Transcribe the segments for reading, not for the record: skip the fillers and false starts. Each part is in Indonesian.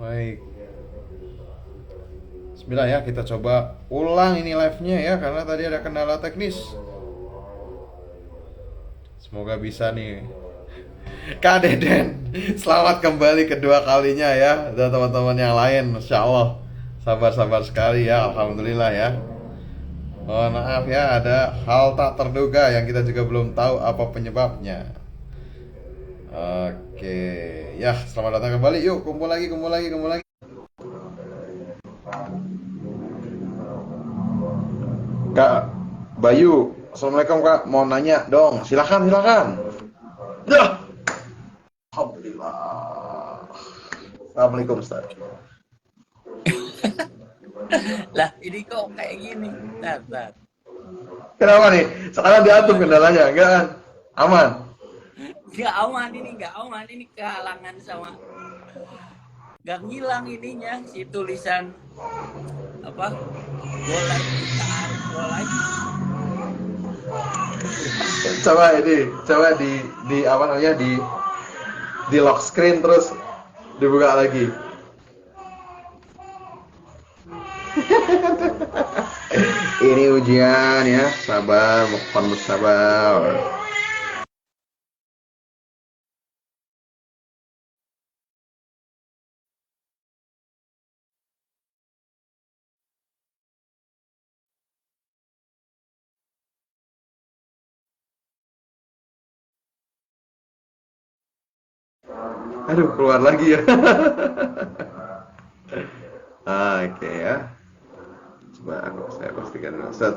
Baik. Bismillah ya, kita coba ulang ini live-nya ya, karena tadi ada kendala teknis. Semoga bisa nih. Kak Deden, selamat kembali kedua kalinya ya. Dan teman-teman yang lain, Masya Allah. Sabar-sabar sekali ya, Alhamdulillah ya. Mohon maaf ya, ada hal tak terduga yang kita juga belum tahu apa penyebabnya. Oke, ya selamat datang kembali. Yuk, kumpul lagi, kumpul lagi, kumpul lagi. Kak Bayu, Assalamualaikum Kak. Mau nanya dong, silakan, silakan. Ya, Alhamdulillah. Assalamualaikum Ustaz. Lah ini kok kayak gini. Tar. Kenapa nih? Sekarang diatur kendalanya, enggak kan? Aman. Nggak aman ini kehalangan sama nggak ngilang ininya si tulisan apa go live ditahan go live. Coba ini, coba di apa namanya di lock screen terus dibuka lagi. Ini ujian ya, sabar, mohon bersabar. Aduh, keluar lagi ya. Oke ya. Coba saya pastikan dulu. Set.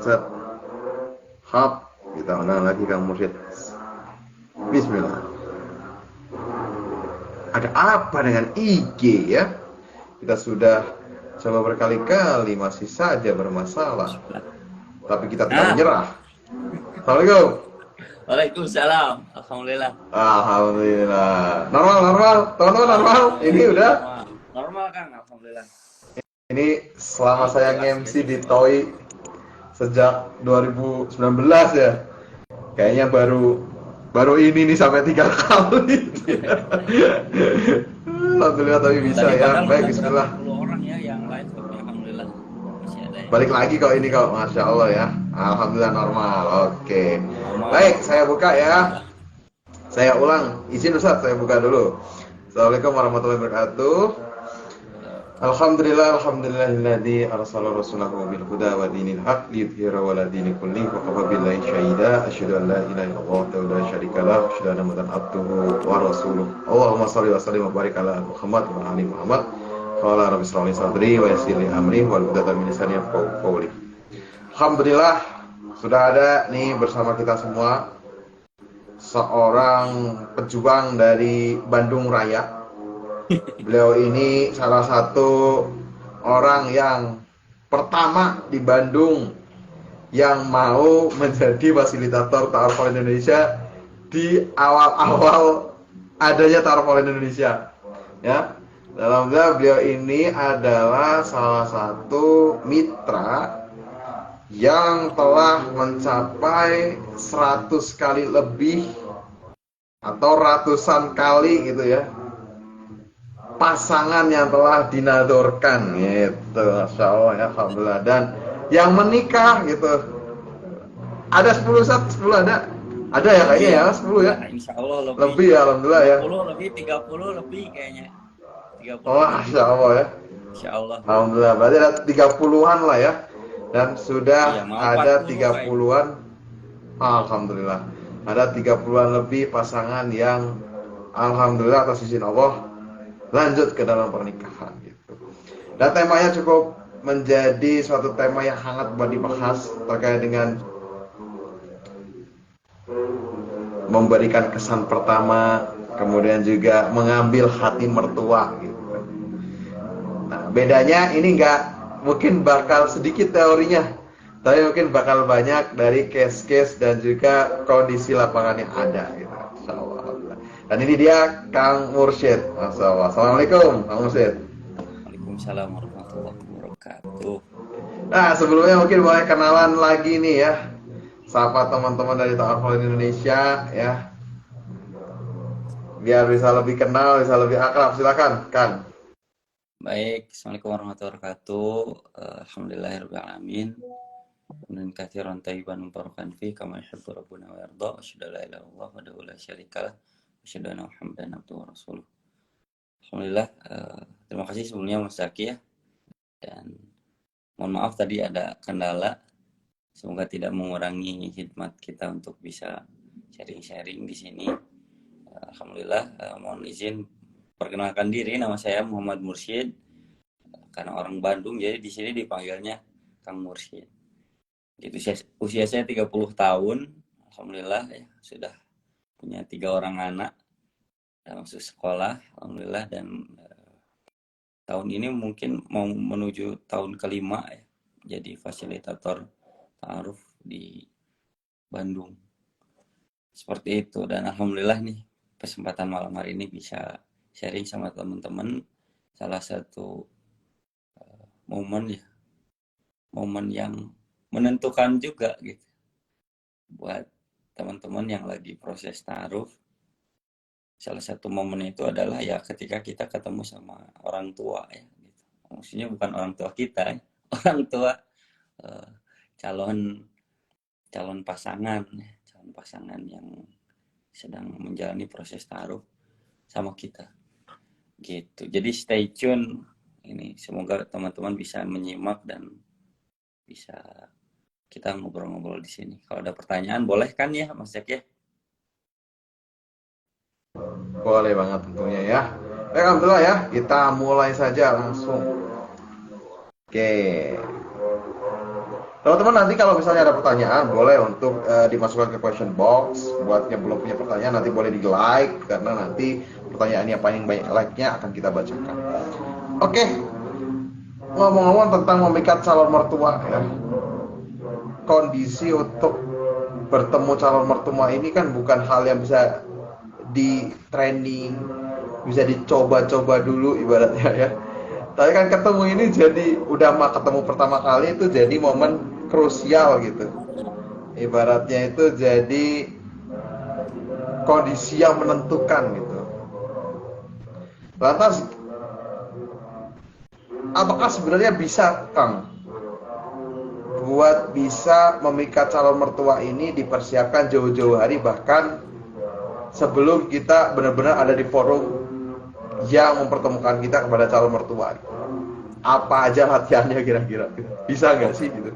Hop, kita ulang lagi Kang Mursyid. Bismillah. Ada apa dengan IG ya? Kita sudah coba berkali-kali masih saja bermasalah. Tapi kita tidak menyerah. Assalamualaikum. Waalaikumsalam. Alhamdulillah. Alhamdulillah. Normal. Teman-teman normal. Ini udah. Normal Kang, alhamdulillah. Ini selama saya nge-MC di TOI sejak 2019 ya. Kayaknya baru ini nih sampai 3 kali. Alhamdulillah tapi bisa Tadi ya. padahal Baik, udah bismillah. berapa puluh orang ya yang live, tapi alhamdulillah masih ada ya. Balik lagi kok ini kok, Masya Allah ya. Alhamdulillah normal. Oke. Normal. Baik, saya buka ya. Saya ulang. Izin Ustaz, saya buka dulu. Assalamualaikum warahmatullahi wabarakatuh. Alhamdulillahilladzi arsala rasulahu bil huda wa dinil haq liyudhhirahu 'ala dini kullihi wa kafa billahi syahida asyhadu an la ilaha illallah wa la syarika lah asyhadu anna muhammadan abduhu wa rasuluh. Allahumma shalli wa sallim wa barik ala Muhammad wa ali Muhammad. Qala rabbi shrah li sadri wa yassir li amri wahlul 'uqdatam min lisani yafqahu qawli. Alhamdulillah sudah ada nih bersama kita semua seorang pejuang dari Bandung Raya. Beliau ini salah satu orang yang pertama di Bandung yang mau menjadi fasilitator Ta'aruf Indonesia di awal-awal adanya Ta'aruf Indonesia. Ya, alhamdulillah beliau ini adalah salah satu mitra yang telah mencapai 100 kali lebih atau ratusan kali gitu ya pasangan yang telah dinadorkan gitu, Masya Allah ya, alhamdulillah. Dan yang menikah gitu ada 10 ada ya kayaknya ya 10 ya, Insya Allah lebih ya, alhamdulillah ya, 30 lebih kayaknya 30. oh Masya Allah ya, Insya Allah. alhamdulillah, berarti ada 30-an lah ya, dan sudah Iya, mau ada 40 30-an, alhamdulillah ada 30-an lebih pasangan yang alhamdulillah atas izin Allah lanjut ke dalam pernikahan gitu. Dan temanya cukup menjadi suatu tema yang hangat buat dibahas terkait dengan memberikan kesan pertama, kemudian juga mengambil hati mertua gitu. Nah, bedanya ini nggak mungkin bakal sedikit teorinya, tapi mungkin bakal banyak dari case-case dan juga kondisi lapangan yang ada gitu. Insyaallah. Dan ini dia Kang Mursyid. Assalamualaikum Kang Mursyid. Waalaikumsalam warahmatullahi wabarakatuh. Nah sebelumnya mungkin boleh kenalan lagi nih ya, sapa teman-teman dari Ta'aruf Indonesia ya, biar bisa lebih kenal, bisa lebih akrab. Silakan Kang. Baik, Assalamualaikum warahmatullahi wabarakatuh. Alhamdulillahirabbil alamin. Min katsiran thayyiban mubarakan fi kama yuhibbu rabbuna wa yarda. Asyhadu an la ilaha illallah wahdahu la syarikalah. Asyhadu anna Muhammadan abduhu wa rasuluh. Alhamdulillah, terima kasih sebelumnya Mas Zaki ya. Dan mohon maaf tadi ada kendala. Semoga tidak mengurangi khidmat kita untuk bisa sharing-sharing di sini. Alhamdulillah, mohon izin perkenalkan diri, nama saya Muhammad Mursyid. Karena orang Bandung, jadi di sini dipanggilnya Kang Mursyid. Gitu, usia saya 30 tahun, alhamdulillah ya, sudah punya 3 orang anak, dan masuk sekolah, alhamdulillah, dan tahun ini mungkin mau menuju tahun kelima ya, jadi fasilitator ta'aruf di Bandung. Seperti itu, dan alhamdulillah nih kesempatan malam hari ini bisa sharing sama teman-teman. Salah satu momen yang menentukan juga gitu buat teman-teman yang lagi proses ta'aruf. Salah satu momen itu adalah ya ketika kita ketemu sama orang tua ya gitu. Maksudnya bukan orang tua kita ya. Orang tua calon pasangan ya. Calon pasangan yang sedang menjalani proses ta'aruf sama kita gitu. Jadi stay tune ini, semoga teman-teman bisa menyimak dan bisa kita ngobrol-ngobrol di sini. Kalau ada pertanyaan boleh kan ya Mas Jack ya? Boleh banget tentunya ya. Alhamdulillah ya, kita mulai saja langsung. Oke. Teman-teman, nanti kalau misalnya ada pertanyaan boleh untuk dimasukkan ke question box. Buat yang belum punya pertanyaan nanti boleh di like, karena nanti pertanyaan yang paling banyak like-nya akan kita bacakan. Oke. Ngomong-ngomong tentang memikat calon mertua ya. Kondisi untuk bertemu calon mertua ini kan bukan hal yang bisa di training, bisa dicoba-coba dulu ibaratnya ya. Tapi kan ketemu ini jadi udah mah ketemu pertama kali itu jadi momen krusial gitu. Ibaratnya itu jadi kondisi yang menentukan gitu. Lantas apakah sebenarnya bisa Kang buat bisa memikat calon mertua ini dipersiapkan jauh-jauh hari, bahkan sebelum kita benar-benar ada di forum yang mempertemukan kita kepada calon mertua? Apa aja latihannya kira-kira? Bisa nggak sih gitu?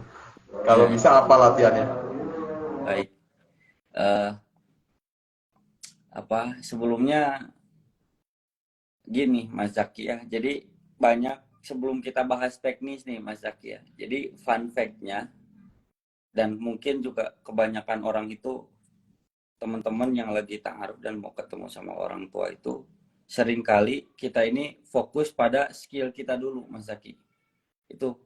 Kalau bisa apa latihannya? Baik. Sebelumnya gini Mas Zaki ya. Jadi banyak sebelum kita bahas teknis nih Mas Zaki ya. Jadi fun fact-nya, dan mungkin juga kebanyakan orang itu, teman-teman yang lagi ta'aruf dan mau ketemu sama orang tua itu, seringkali kita ini fokus pada skill kita dulu Mas Zaki. Itu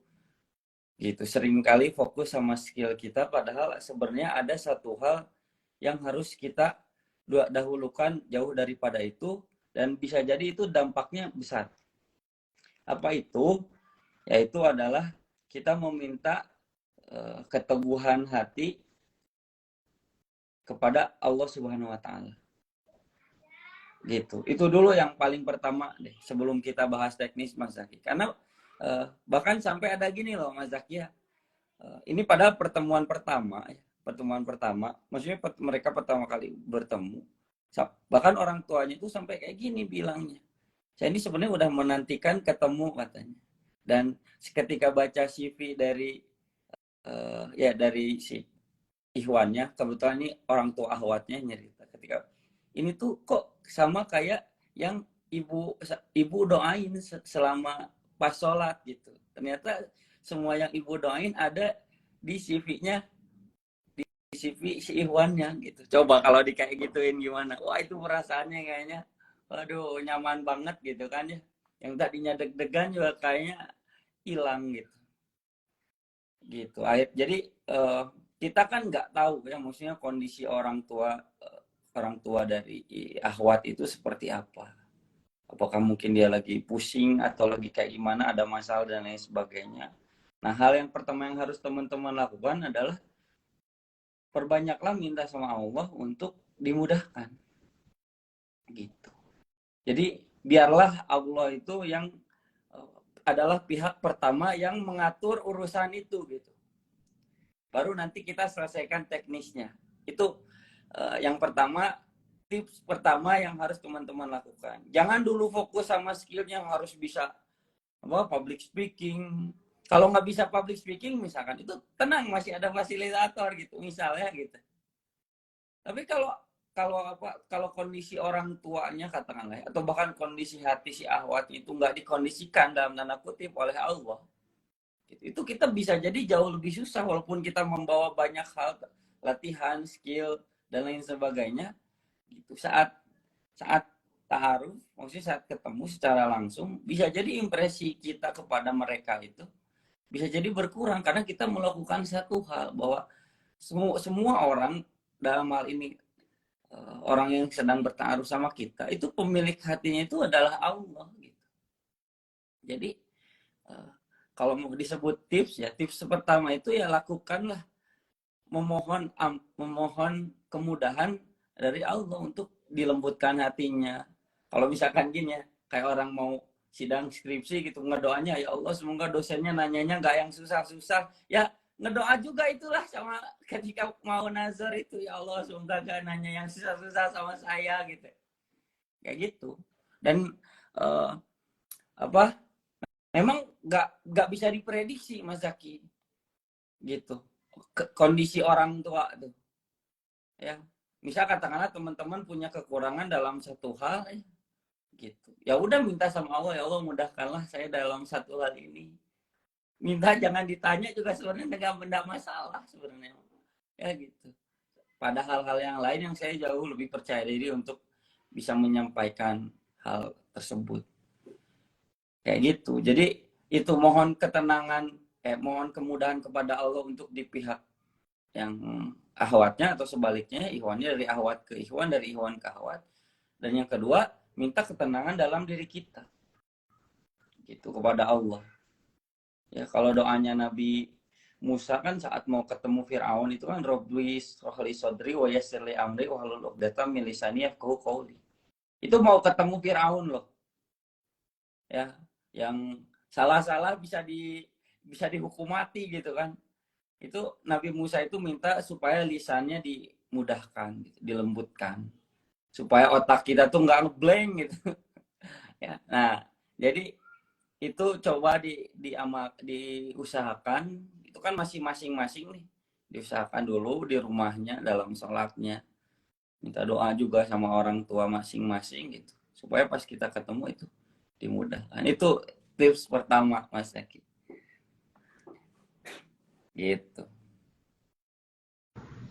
gitu, seringkali fokus sama skill kita, padahal sebenarnya ada satu hal yang harus kita dahulukan jauh daripada itu, dan bisa jadi itu dampaknya besar. Apa itu? Yaitu adalah kita meminta keteguhan hati kepada Allah Subhanahu wa taala. Gitu. Itu dulu yang paling pertama deh sebelum kita bahas teknis Mas Zaki. Karena bahkan sampai ada gini loh Mas Zaki ya. Ini pada pertemuan pertama, maksudnya mereka pertama kali bertemu. Bahkan orang tuanya itu sampai kayak gini bilangnya. Saya ini sebenarnya udah menantikan ketemu katanya. Dan ketika baca CV dari dari si ikhwannya, kebetulan ini orang tua ahwatnya nyerita ketika ini tuh kok sama kayak yang ibu doain selama pas sholat gitu. Ternyata semua yang ibu doain ada di CV-nya, di CV si ikhwannya gitu. Coba kalau kayak gituin gimana? Wah, itu perasaannya kayaknya waduh nyaman banget gitu kan ya. Yang tadinya deg-degan juga kayaknya hilang gitu. Gitu. Jadi kita kan nggak tahu ya, maksudnya kondisi orang tua dari akhwat itu seperti apa. Apakah mungkin dia lagi pusing atau lagi kayak gimana, ada masalah dan lain sebagainya. Nah, hal yang pertama yang harus teman-teman lakukan adalah perbanyaklah minta sama Allah untuk dimudahkan. Gitu. Jadi biarlah Allah itu yang adalah pihak pertama yang mengatur urusan itu gitu. Baru nanti kita selesaikan teknisnya. Itu yang pertama, tips pertama yang harus teman-teman lakukan. Jangan dulu fokus sama skillnya harus bisa public speaking. Kalau nggak bisa public speaking misalkan, itu tenang, masih ada fasilitator gitu misalnya gitu. Tapi kalau kondisi orang tuanya katakanlah, atau bahkan kondisi hati si ahwat itu nggak dikondisikan dalam tanda kutip oleh Allah, itu kita bisa jadi jauh lebih susah walaupun kita membawa banyak hal, latihan, skill dan lain sebagainya. Gitu. Saat ta'aruf, maksudnya saat ketemu secara langsung, bisa jadi impresi kita kepada mereka itu bisa jadi berkurang karena kita melakukan satu hal bahwa semua orang dalam hal ini orang yang sedang bertaruh sama kita itu pemilik hatinya itu adalah Allah gitu. Jadi kalau mau disebut tips ya, tips pertama itu ya lakukanlah memohon kemudahan dari Allah untuk dilembutkan hatinya. Kalau misalkan gini ya, kayak orang mau sidang skripsi gitu, ngedoanya ya Allah semoga dosennya nanyanya nggak yang susah-susah. Ya ngedoa juga itulah sama ketika mau nazar itu, ya Allah semoga gak nanya yang susah-susah sama saya gitu. Kayak gitu. Dan memang nggak bisa diprediksi Mas Zaki gitu. Kondisi orang tua tuh. Ya. Misal katakanlah teman-teman punya kekurangan dalam satu hal gitu. Ya udah minta sama Allah, ya Allah mudahkanlah saya dalam satu hal ini. Minta jangan ditanya juga sebenarnya enggak masalah sebenarnya. Ya gitu. Pada hal-hal yang lain yang saya jauh lebih percaya diri untuk bisa menyampaikan hal tersebut. Kayak gitu. Jadi itu mohon ketenangan, mohon kemudahan kepada Allah untuk di pihak yang ahwatnya atau sebaliknya, ihwannya dari ahwat ke ihwan, dari ihwan ke ahwat. Dan yang kedua, minta ketenangan dalam diri kita. Gitu kepada Allah. Ya, kalau doanya Nabi Musa kan saat mau ketemu Firaun itu kan Rabbi shrahli sadri wa yassir li amri wahlul 'uqdatam min lisani yafqahu qawli. Itu mau ketemu Firaun loh. Ya, yang salah-salah bisa dihukum mati gitu kan. Itu Nabi Musa itu minta supaya lisannya dimudahkan, gitu, dilembutkan. Supaya otak kita tuh nggak ngeblank gitu. Ya, nah, jadi itu coba diusahakan, itu kan masih masing-masing nih. Diusahakan dulu di rumahnya dalam sholatnya. Minta doa juga sama orang tua masing-masing gitu. Supaya pas kita ketemu itu dimudahkan. Itu tips pertama Mas Zaki. Gitu.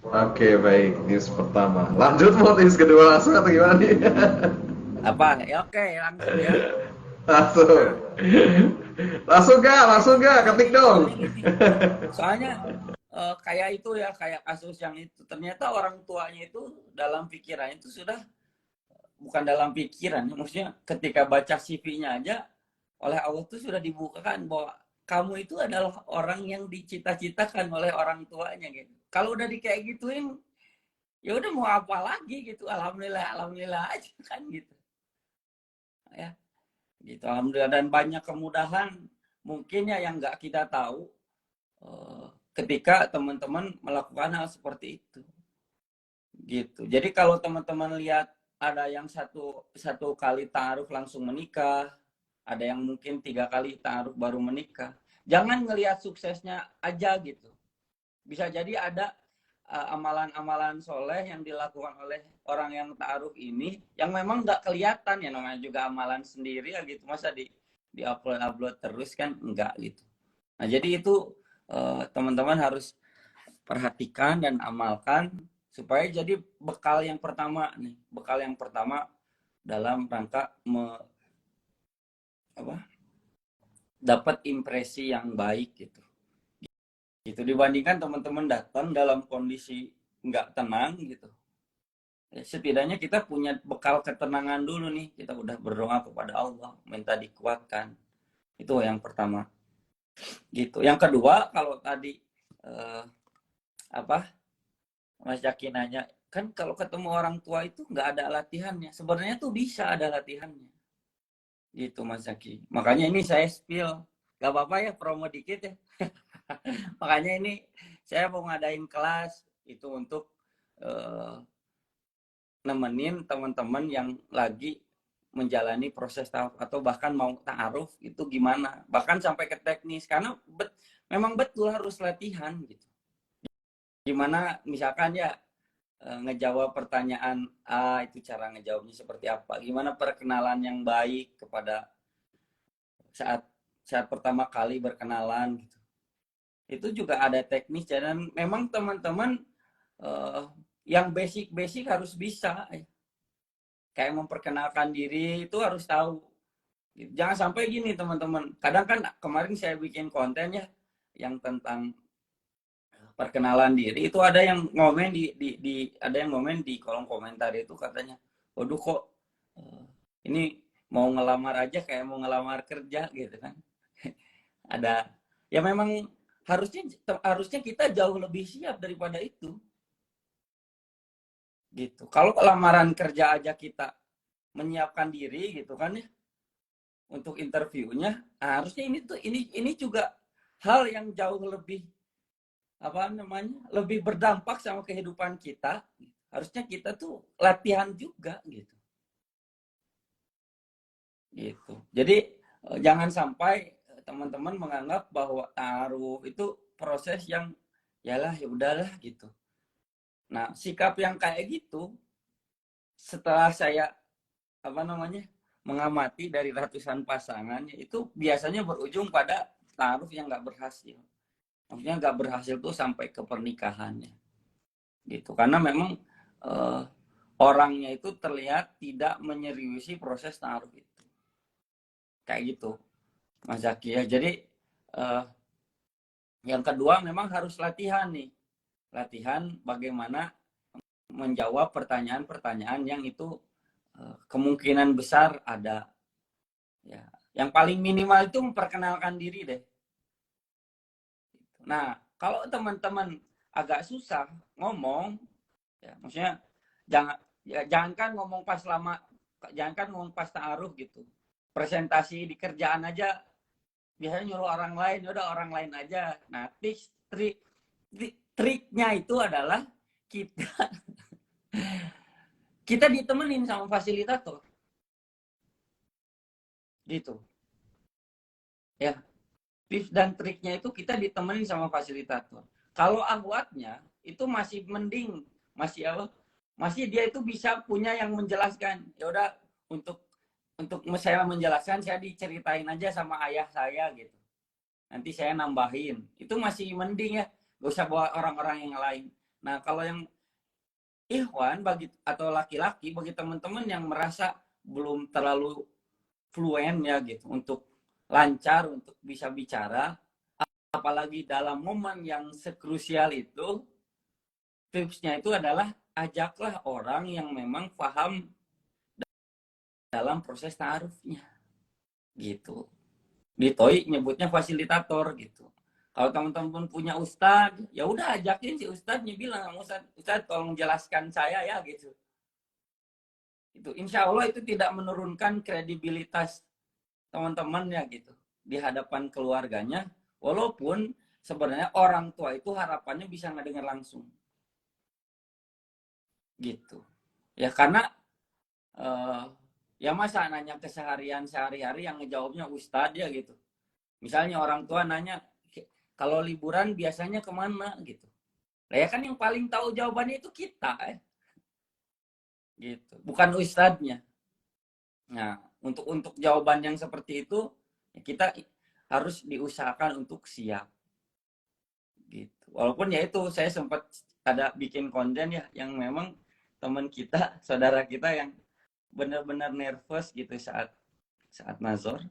Oke, baik. Tips pertama. Lanjut mau tips kedua langsung atau gimana nih? Apa? Ya oke, langsung ya. Langsung. Langsung gak? Ketik dong. Soalnya kayak itu ya, kayak kasus yang itu. Ternyata orang tuanya itu dalam pikiran itu sudah, bukan dalam pikiran, maksudnya ketika baca CV-nya aja oleh Allah itu sudah dibukakan bahwa kamu itu adalah orang yang dicita-citakan oleh orang tuanya gitu. Kalau udah kayak gituin, ya udah mau apa lagi gitu. Alhamdulillah aja kan gitu. Ya, gitu. Alhamdulillah, dan banyak kemudahan mungkin ya yang nggak kita tahu ketika teman-teman melakukan hal seperti itu. Gitu. Jadi kalau teman-teman lihat ada yang satu kali ta'aruf langsung menikah, ada yang mungkin 3 kali ta'aruf baru menikah. Jangan ngelihat suksesnya aja gitu. Bisa jadi ada amalan-amalan soleh yang dilakukan oleh orang yang ta'aruf ini yang memang nggak kelihatan, ya namanya juga amalan sendiri ya gitu. Masa di upload terus kan enggak gitu. Nah jadi itu teman-teman harus perhatikan dan amalkan supaya jadi bekal yang pertama nih, bekal yang pertama dalam rangka dapat impresi yang baik gitu. Gitu dibandingkan teman-teman datang dalam kondisi nggak tenang gitu. Ya, setidaknya kita punya bekal ketenangan dulu nih, kita udah berdoa kepada Allah, minta dikuatkan. Itu yang pertama. Gitu. Yang kedua, kalau tadi Mas Jaki nanya, kan kalau ketemu orang tua itu nggak ada latihannya. Sebenarnya tuh bisa ada latihannya. gitu Mas Zaki. Makanya ini saya spill, gak apa-apa ya promo dikit ya. Makanya ini saya mau ngadain kelas itu untuk nemenin teman-teman yang lagi menjalani proses atau bahkan mau ta'aruf itu gimana, bahkan sampai ke teknis, karena memang betul harus latihan gitu. Gimana misalkan ya ngejawab pertanyaan A, itu cara ngejawabnya seperti apa, gimana perkenalan yang baik kepada saat pertama kali berkenalan gitu. Itu juga ada teknis, dan memang teman-teman yang basic harus bisa. Kayak memperkenalkan diri itu harus tahu. Jangan sampai gini teman-teman. Kadang kan kemarin saya bikin konten ya yang tentang perkenalan diri, itu ada yang ngomen ada yang ngomen di kolom komentar itu katanya, waduh kok ini mau ngelamar aja kayak mau ngelamar kerja gitu kan. Ada ya, memang harusnya kita jauh lebih siap daripada itu gitu. Kalau lamaran kerja aja kita menyiapkan diri gitu kan ya untuk interviewnya, harusnya ini juga hal yang jauh lebih lebih berdampak sama kehidupan kita. Harusnya kita tuh latihan juga gitu. Jadi jangan sampai teman-teman menganggap bahwa ta'aruf itu proses yang yalah ya udahlah gitu. Nah, sikap yang kayak gitu setelah saya mengamati dari ratusan pasangan, itu biasanya berujung pada ta'aruf yang nggak berhasil. Maksudnya nggak berhasil tuh sampai ke pernikahannya gitu, karena memang orangnya itu terlihat tidak menyeriusi proses ta'aruf itu, kayak gitu Mas Zaki ya. Jadi yang kedua memang harus latihan bagaimana menjawab pertanyaan-pertanyaan yang itu kemungkinan besar ada ya. Yang paling minimal itu memperkenalkan diri deh. Nah, kalau teman-teman agak susah ngomong, ya maksudnya jangankan ngomong pas ta'aruf gitu. Presentasi di kerjaan aja biasanya nyuruh orang lain, udah orang lain aja. Nah, triknya itu adalah kita ditemenin sama fasilitator. Gitu. Ya. Tips dan triknya itu kita ditemenin sama fasilitator. Kalau ahwatnya itu masih mending, masih dia itu bisa punya yang menjelaskan. Ya udah, untuk saya menjelaskan, saya diceritain aja sama ayah saya gitu. Nanti saya nambahin. Itu masih mending ya, gak usah bawa orang-orang yang lain. Nah, kalau yang ikhwan atau laki-laki, bagi teman-teman yang merasa belum terlalu fluent ya gitu, untuk lancar untuk bisa bicara, apalagi dalam momen yang sekrusial itu, tipsnya itu adalah ajaklah orang yang memang paham dalam proses ta'arufnya gitu. Di TOI nyebutnya fasilitator gitu. Kalau teman-teman punya ustadz, ya udah ajakin si ustadznya, bilang, ustadz tolong jelaskan saya ya gitu. Itu insya Allah itu tidak menurunkan kredibilitas teman-teman ya gitu di hadapan keluarganya, walaupun sebenarnya orang tua itu harapannya bisa ngedengar langsung gitu ya, karena ya masa nanya keseharian sehari-hari yang ngejawabnya ustadz ya gitu. Misalnya orang tua nanya, kalau liburan biasanya kemana gitu, nah, ya kan yang paling tahu jawabannya itu kita gitu, bukan ustadznya. Nah, untuk jawaban yang seperti itu ya kita harus diusahakan untuk siap gitu. Walaupun ya itu saya sempat ada bikin konten ya yang memang teman kita, saudara kita yang benar-benar nervous gitu saat nazar.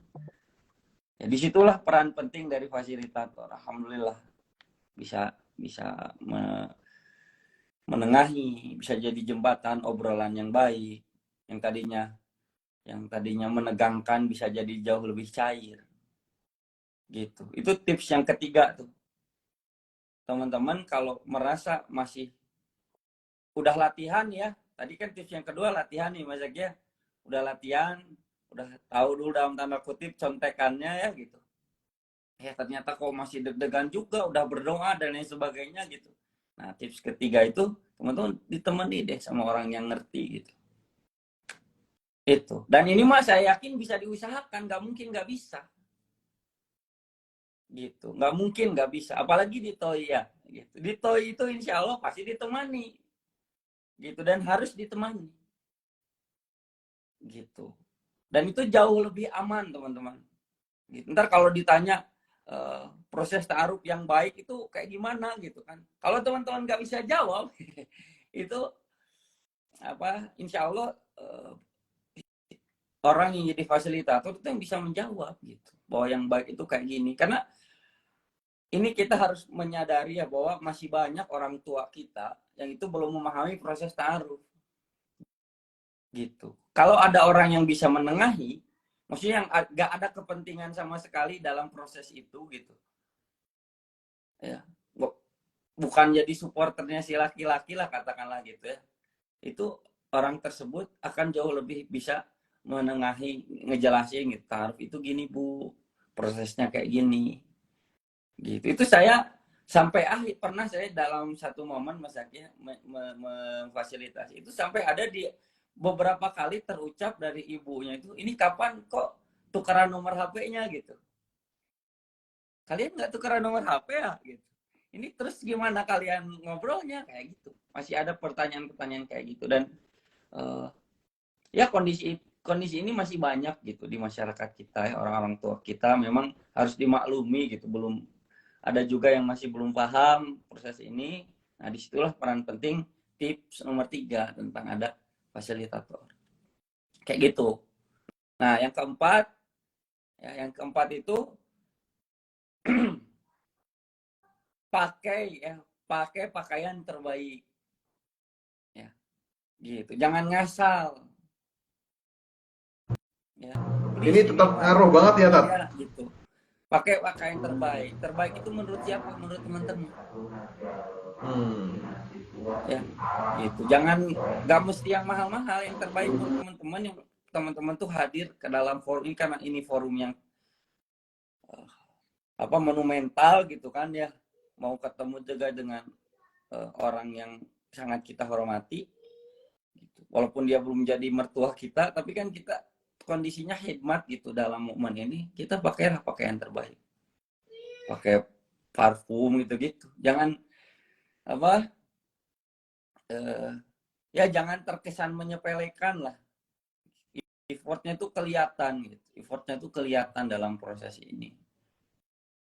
Ya disitulah peran penting dari fasilitator. Alhamdulillah bisa menengahi, bisa jadi jembatan obrolan yang baik, yang tadinya menegangkan bisa jadi jauh lebih cair gitu. Itu tips yang ketiga tuh. Teman-teman kalau merasa masih udah latihan ya, tadi kan tips yang kedua latihan nih Mas Zaki ya, udah latihan, udah tahu dulu dalam tanda kutip contekannya ya gitu. Ya ternyata kok masih deg-degan juga, udah berdoa dan lain sebagainya gitu. Nah tips ketiga itu teman-teman ditemani deh sama orang yang ngerti gitu. Itu. Dan ini mah saya yakin bisa diusahakan, nggak mungkin nggak bisa. Gitu. Nggak mungkin nggak bisa. Apalagi di TOI ya. Gitu. Di TOI itu insya Allah pasti ditemani. Gitu. Dan harus ditemani. Gitu. Dan itu jauh lebih aman teman-teman. Gitu. Ntar kalau ditanya proses ta'aruf yang baik itu kayak gimana gitu kan. Kalau teman-teman nggak bisa jawab, itu apa? Insya Allah orang yang jadi fasilitator itu yang bisa menjawab gitu. Bahwa yang baik itu kayak gini. Karena ini kita harus menyadari ya bahwa masih banyak orang tua kita yang itu belum memahami proses ta'aruf. Gitu. Kalau ada orang yang bisa menengahi, maksudnya yang gak ada kepentingan sama sekali dalam proses itu gitu. Ya, bukan jadi supporternya si laki-laki lah katakanlah gitu ya. Itu orang tersebut akan jauh lebih bisa menengahi, ngejelasin gitu. Ta'aruf itu gini Bu, prosesnya kayak gini. Gitu. Itu saya sampai pernah saya dalam satu momen Mas Zaki memfasilitasi itu sampai ada di beberapa kali terucap dari ibunya itu, ini kapan kok tukeran nomor HP-nya gitu. Kalian nggak tukeran nomor HP ya gitu. Ini terus gimana kalian ngobrolnya kayak gitu. Masih ada pertanyaan-pertanyaan kayak gitu dan ya kondisi ini masih banyak gitu di masyarakat kita ya, orang-orang tua kita memang harus dimaklumi gitu, belum ada juga yang masih belum paham proses ini. Nah, disitulah peran penting tips nomor 3 tentang ada fasilitator. Kayak gitu. Nah, yang keempat itu pakai pakaian terbaik. Ya, gitu. Jangan ngasal. Ya, Ini please tetap ngaruh banget ya, Tat? ya gitu. Pakai pakaian terbaik. Terbaik itu menurut siapa? Menurut teman-teman. Ya, gitu. Jangan nggak mesti yang mahal-mahal, yang terbaik menurut teman-teman yang teman-teman tuh hadir ke dalam forum ini karena ini forum yang apa monumental gitu kan ya. Mau ketemu juga dengan orang yang sangat kita hormati. Gitu. Walaupun dia belum jadi mertua kita, tapi kan kita kondisinya khidmat gitu dalam momen ini, kita pakailah pakaian terbaik. Pakai parfum gitu-gitu. Jangan apa ya jangan terkesan menyepelekan lah. Effortnya tuh kelihatan gitu. Effortnya tuh kelihatan dalam proses ini.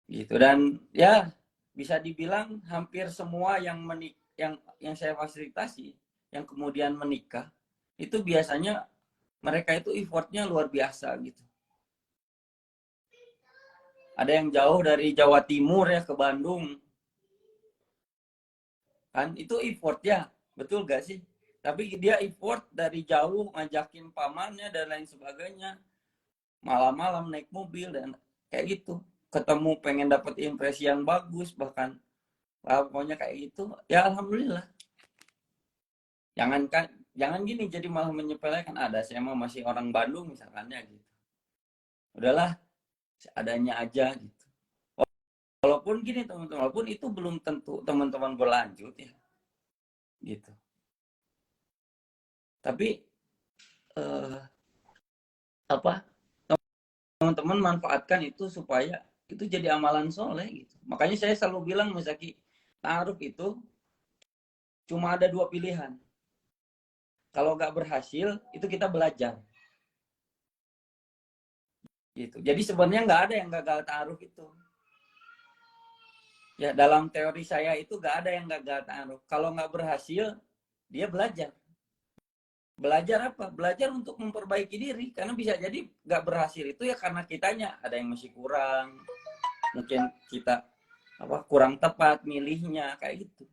Gitu. Dan ya bisa dibilang hampir semua yang saya fasilitasi yang kemudian menikah itu biasanya mereka itu effortnya luar biasa gitu. Ada yang jauh dari Jawa Timur ya ke Bandung. Kan itu effort ya, betul gak sih? Tapi dia effort dari jauh ngajakin pamannya dan lain sebagainya. Malam-malam naik mobil dan kayak gitu. Ketemu pengen dapat impresi yang bagus bahkan pokoknya kayak gitu. Ya alhamdulillah. Jangan gini jadi malah menyepelekan ada saya mah masih orang Bandung misalkan ya gitu. Udahlah seadanya aja gitu. Walaupun gini teman-teman, walaupun itu belum tentu teman-teman berlanjut ya. Gitu. Tapi apa teman-teman manfaatkan itu supaya itu jadi amalan soleh gitu. Makanya saya selalu bilang Mas Zaki, ta'aruf itu cuma ada 2 pilihan. Kalau nggak berhasil, itu kita belajar. Gitu. Jadi sebenarnya nggak ada yang gagal ta'aruf itu. Ya dalam teori saya itu nggak ada yang gagal ta'aruf. Kalau nggak berhasil, dia belajar. Belajar apa? Belajar untuk memperbaiki diri. Karena bisa jadi nggak berhasil itu ya karena kitanya ada yang masih kurang. Mungkin kita kurang tepat milihnya kayak gitu.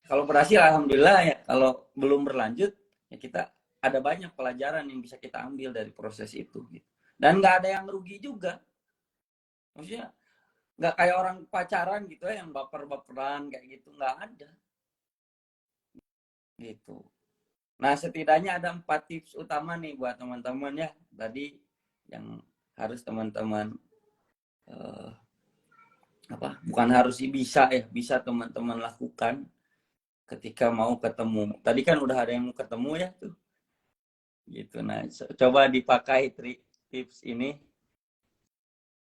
Kalau berhasil alhamdulillah ya, kalau belum berlanjut ya kita ada banyak pelajaran yang bisa kita ambil dari proses itu gitu. Dan nggak ada yang rugi juga. Maksudnya nggak kayak orang pacaran gitu ya yang baper-baperan kayak gitu, nggak ada. Gitu. Nah, setidaknya ada 4 tips utama nih buat teman-teman ya. Tadi yang harus teman-teman bukan harus bisa ya, bisa teman-teman lakukan ketika mau ketemu. Tadi kan udah ada yang mau ketemu ya tuh. Gitu. Nah, coba dipakai tips ini.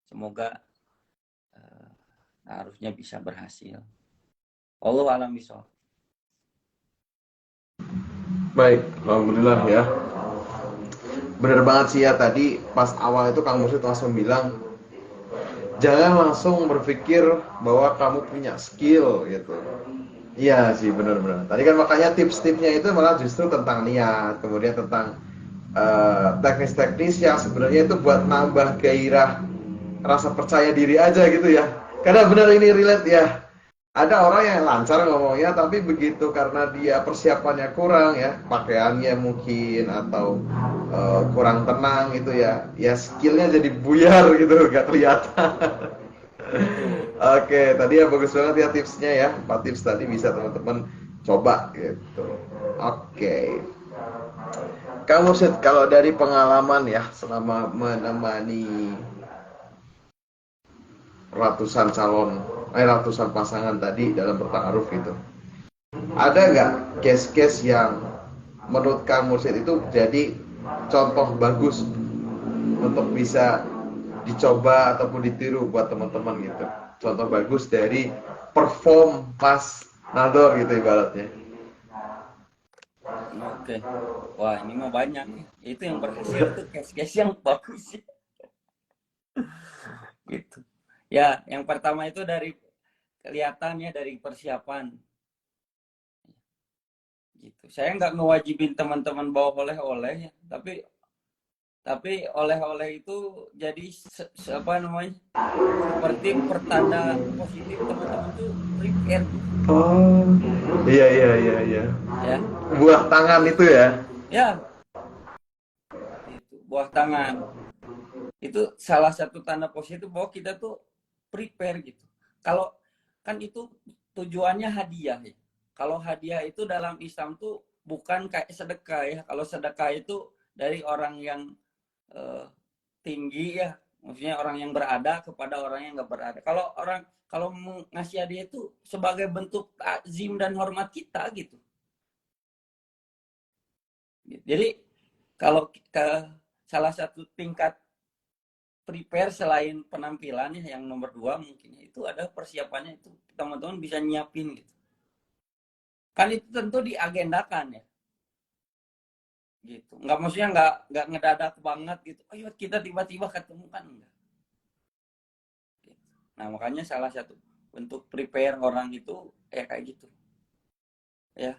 Semoga harusnya bisa berhasil. Allahu a'lam bishawab. Baik, alhamdulillah ya. Bener banget sih ya, tadi pas awal itu Kang Mursyid langsung bilang jangan langsung berpikir bahwa kamu punya skill gitu. Iya sih, benar-benar. Tadi kan makanya tips-tipsnya itu malah justru tentang niat, kemudian tentang teknis-teknis yang sebenarnya itu buat nambah gairah rasa percaya diri aja gitu ya. Karena benar ini relate ya. Ada orang yang lancar ngomongnya, tapi begitu karena dia persiapannya kurang ya, pakaiannya mungkin atau kurang tenang gitu ya, ya skillnya jadi buyar gitu, gak kelihatan. Oke, tadi ya bagus banget ya tipsnya ya. 4 tips tadi bisa teman-teman coba gitu. Oke. Kang Mursyid, kalau dari pengalaman ya selama menemani ratusan pasangan tadi dalam bertaaruf gitu, ada nggak case-case yang menurut Kang Mursyid itu jadi contoh bagus untuk bisa dicoba ataupun ditiru buat teman-teman gitu? Contoh bagus dari perform pas nador gitu ibaratnya. Oke. Wah, ini mah banyak nih. Itu yang berhasil tuh case-case yang bagus sih. Gitu. Ya, yang pertama itu dari kelihatan ya, dari persiapan. Gitu. Saya nggak ngewajibin teman-teman bawa oleh-oleh ya, tapi oleh-oleh itu jadi apa namanya? Seperti pertanda positif teman-teman tuh prepare gitu. Oh, iya iya iya iya. Ya. Buah tangan itu ya. Ya, itu buah tangan. Itu salah satu tanda positif bahwa kita tuh prepare gitu. Kalau kan itu tujuannya hadiah ya. Kalau hadiah itu dalam Islam tuh bukan kayak sedekah ya. Kalau sedekah itu dari orang yang tinggi ya, maksudnya orang yang berada kepada orang yang nggak berada. Kalau ngasih hadiah itu sebagai bentuk takzim dan hormat kita gitu. Jadi kalau salah satu tingkat prepare selain penampilannya yang nomor 2 mungkin itu ada persiapannya, itu teman-teman bisa nyiapin gitu. Kan itu tentu diagendakan ya. Gitu. Maksudnya nggak ngedadak banget gitu. Ayo kita tiba-tiba ketemu kan enggak. Gitu. Nah, makanya salah satu bentuk prepare orang itu ya kayak gitu. Ya.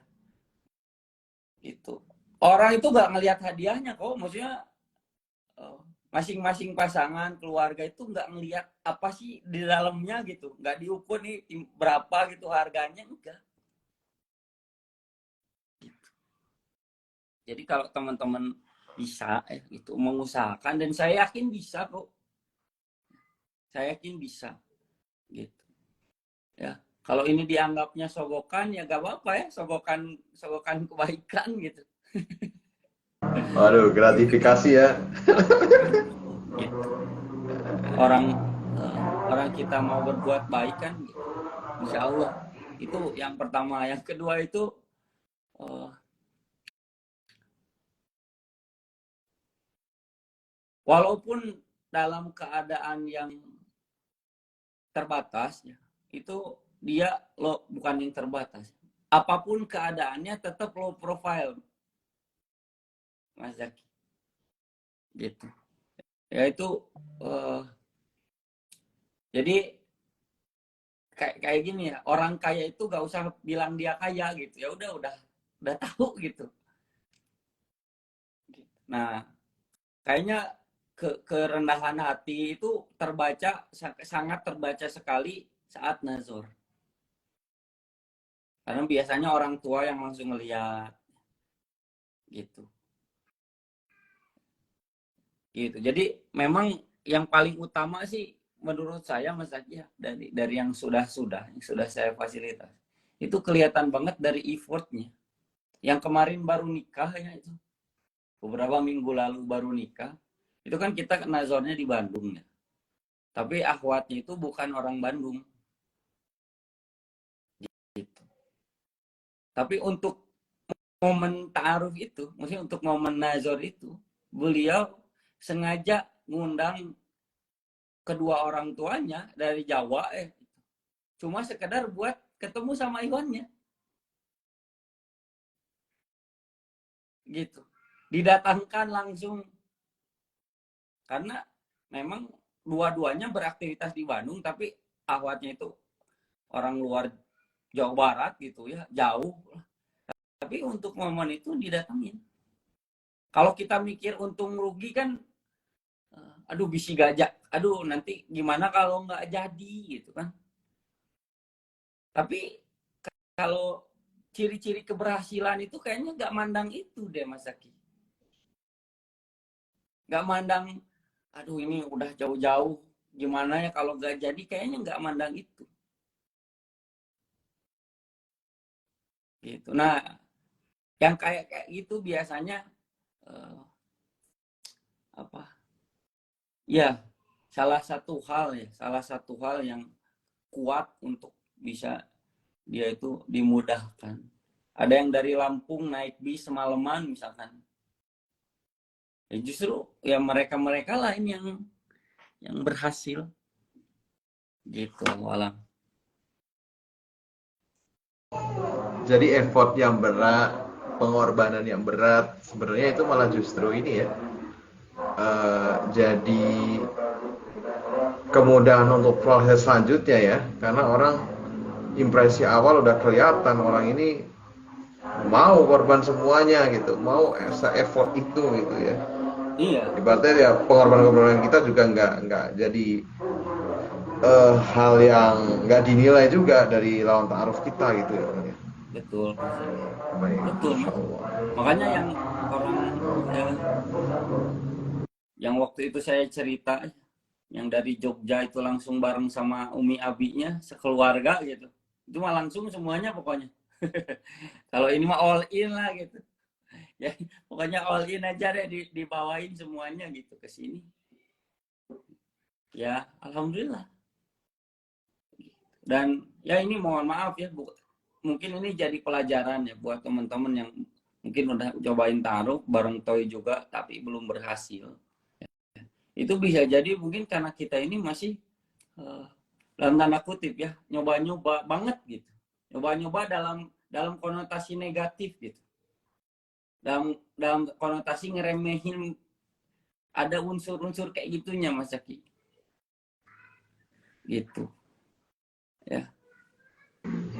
Gitu. Orang itu nggak ngelihat hadiahnya kok, maksudnya masing-masing pasangan keluarga itu nggak ngelihat apa sih di dalamnya gitu, nggak diukur nih berapa gitu harganya, enggak gitu. Jadi kalau teman-teman bisa itu mengusahakan, dan saya yakin bisa kok, saya yakin bisa gitu ya. Kalau ini dianggapnya sogokan ya gak apa-apa ya, sogokan kebaikan gitu. Waduh, gratifikasi ya. Gitu. Orang kita mau berbuat baik kan gitu. Insya Allah itu yang pertama. Yang kedua itu walaupun dalam keadaan yang terbatas ya, itu dia bukan yang terbatas, apapun keadaannya tetap low profile Mas Zaki gitu ya. Itu jadi kayak gini ya, orang kaya itu gak usah bilang dia kaya gitu ya, udah tahu gitu. Nah, kayaknya kerendahan hati itu sangat terbaca sekali saat nazar, karena biasanya orang tua yang langsung melihat gitu. Jadi memang yang paling utama sih menurut saya Mas Zaki, dari yang sudah saya fasilitas itu kelihatan banget dari effortnya. yang kemarin baru nikah ya itu. Beberapa minggu lalu baru nikah. Itu kan kita nazarnya di Bandung ya. Tapi akhwatnya itu bukan orang Bandung. Gitu. Tapi untuk momen ta'aruf itu, maksudnya untuk momen nazar itu, beliau sengaja ngundang kedua orang tuanya dari Jawa cuma sekedar buat ketemu sama Iwannya. Gitu. Didatangkan langsung. Karena memang dua-duanya beraktivitas di Bandung, tapi akhwatnya itu orang luar Jawa Barat gitu ya, jauh. Tapi untuk momen itu didatangin. Kalau kita mikir untung rugi kan, aduh bisi gajah, aduh nanti gimana kalau nggak jadi gitu kan. Tapi kalau ciri-ciri keberhasilan itu kayaknya nggak mandang itu deh Mas Zaki. Nggak mandang, aduh ini udah jauh-jauh, gimana ya kalau nggak jadi, kayaknya nggak mandang itu. Gitu. Nah, yang kayak gitu biasanya apa? Ya, salah satu hal yang kuat untuk bisa dia itu dimudahkan. Ada yang dari Lampung naik bis semalaman misalkan. Ya justru ya mereka lain yang berhasil. Gitu, Alam. Jadi effort yang berat, pengorbanan yang berat, sebenarnya itu malah justru ini ya, jadi kemudahan untuk proses selanjutnya ya, karena orang impresi awal udah kelihatan orang ini mau korban semuanya gitu, mau se-effort itu gitu ya. Iya. Ibaratnya ya pengorbanan kita juga nggak jadi hal yang nggak dinilai juga dari lawan ta'aruf kita gitu ya. Betul, Mas. Baik, Betul, Mas. Makanya yang orang yang waktu itu saya cerita, yang dari Jogja itu langsung bareng sama Umi Abinya sekeluarga gitu. Itu mah langsung semuanya pokoknya. Kalau ini mah all in lah gitu. Ya, pokoknya all in aja deh, dibawain semuanya gitu ke sini. Ya, alhamdulillah. Dan ya ini mohon maaf ya, mungkin ini jadi pelajaran ya buat teman-teman yang mungkin udah cobain taruh bareng Toy juga tapi belum berhasil. Itu bisa jadi mungkin karena kita ini masih dalam tanda kutip ya, nyoba-nyoba banget gitu. Nyoba-nyoba dalam konotasi negatif gitu. Dalam konotasi ngeremehin, ada unsur-unsur kayak gitunya Mas Zaki. Gitu. Ya.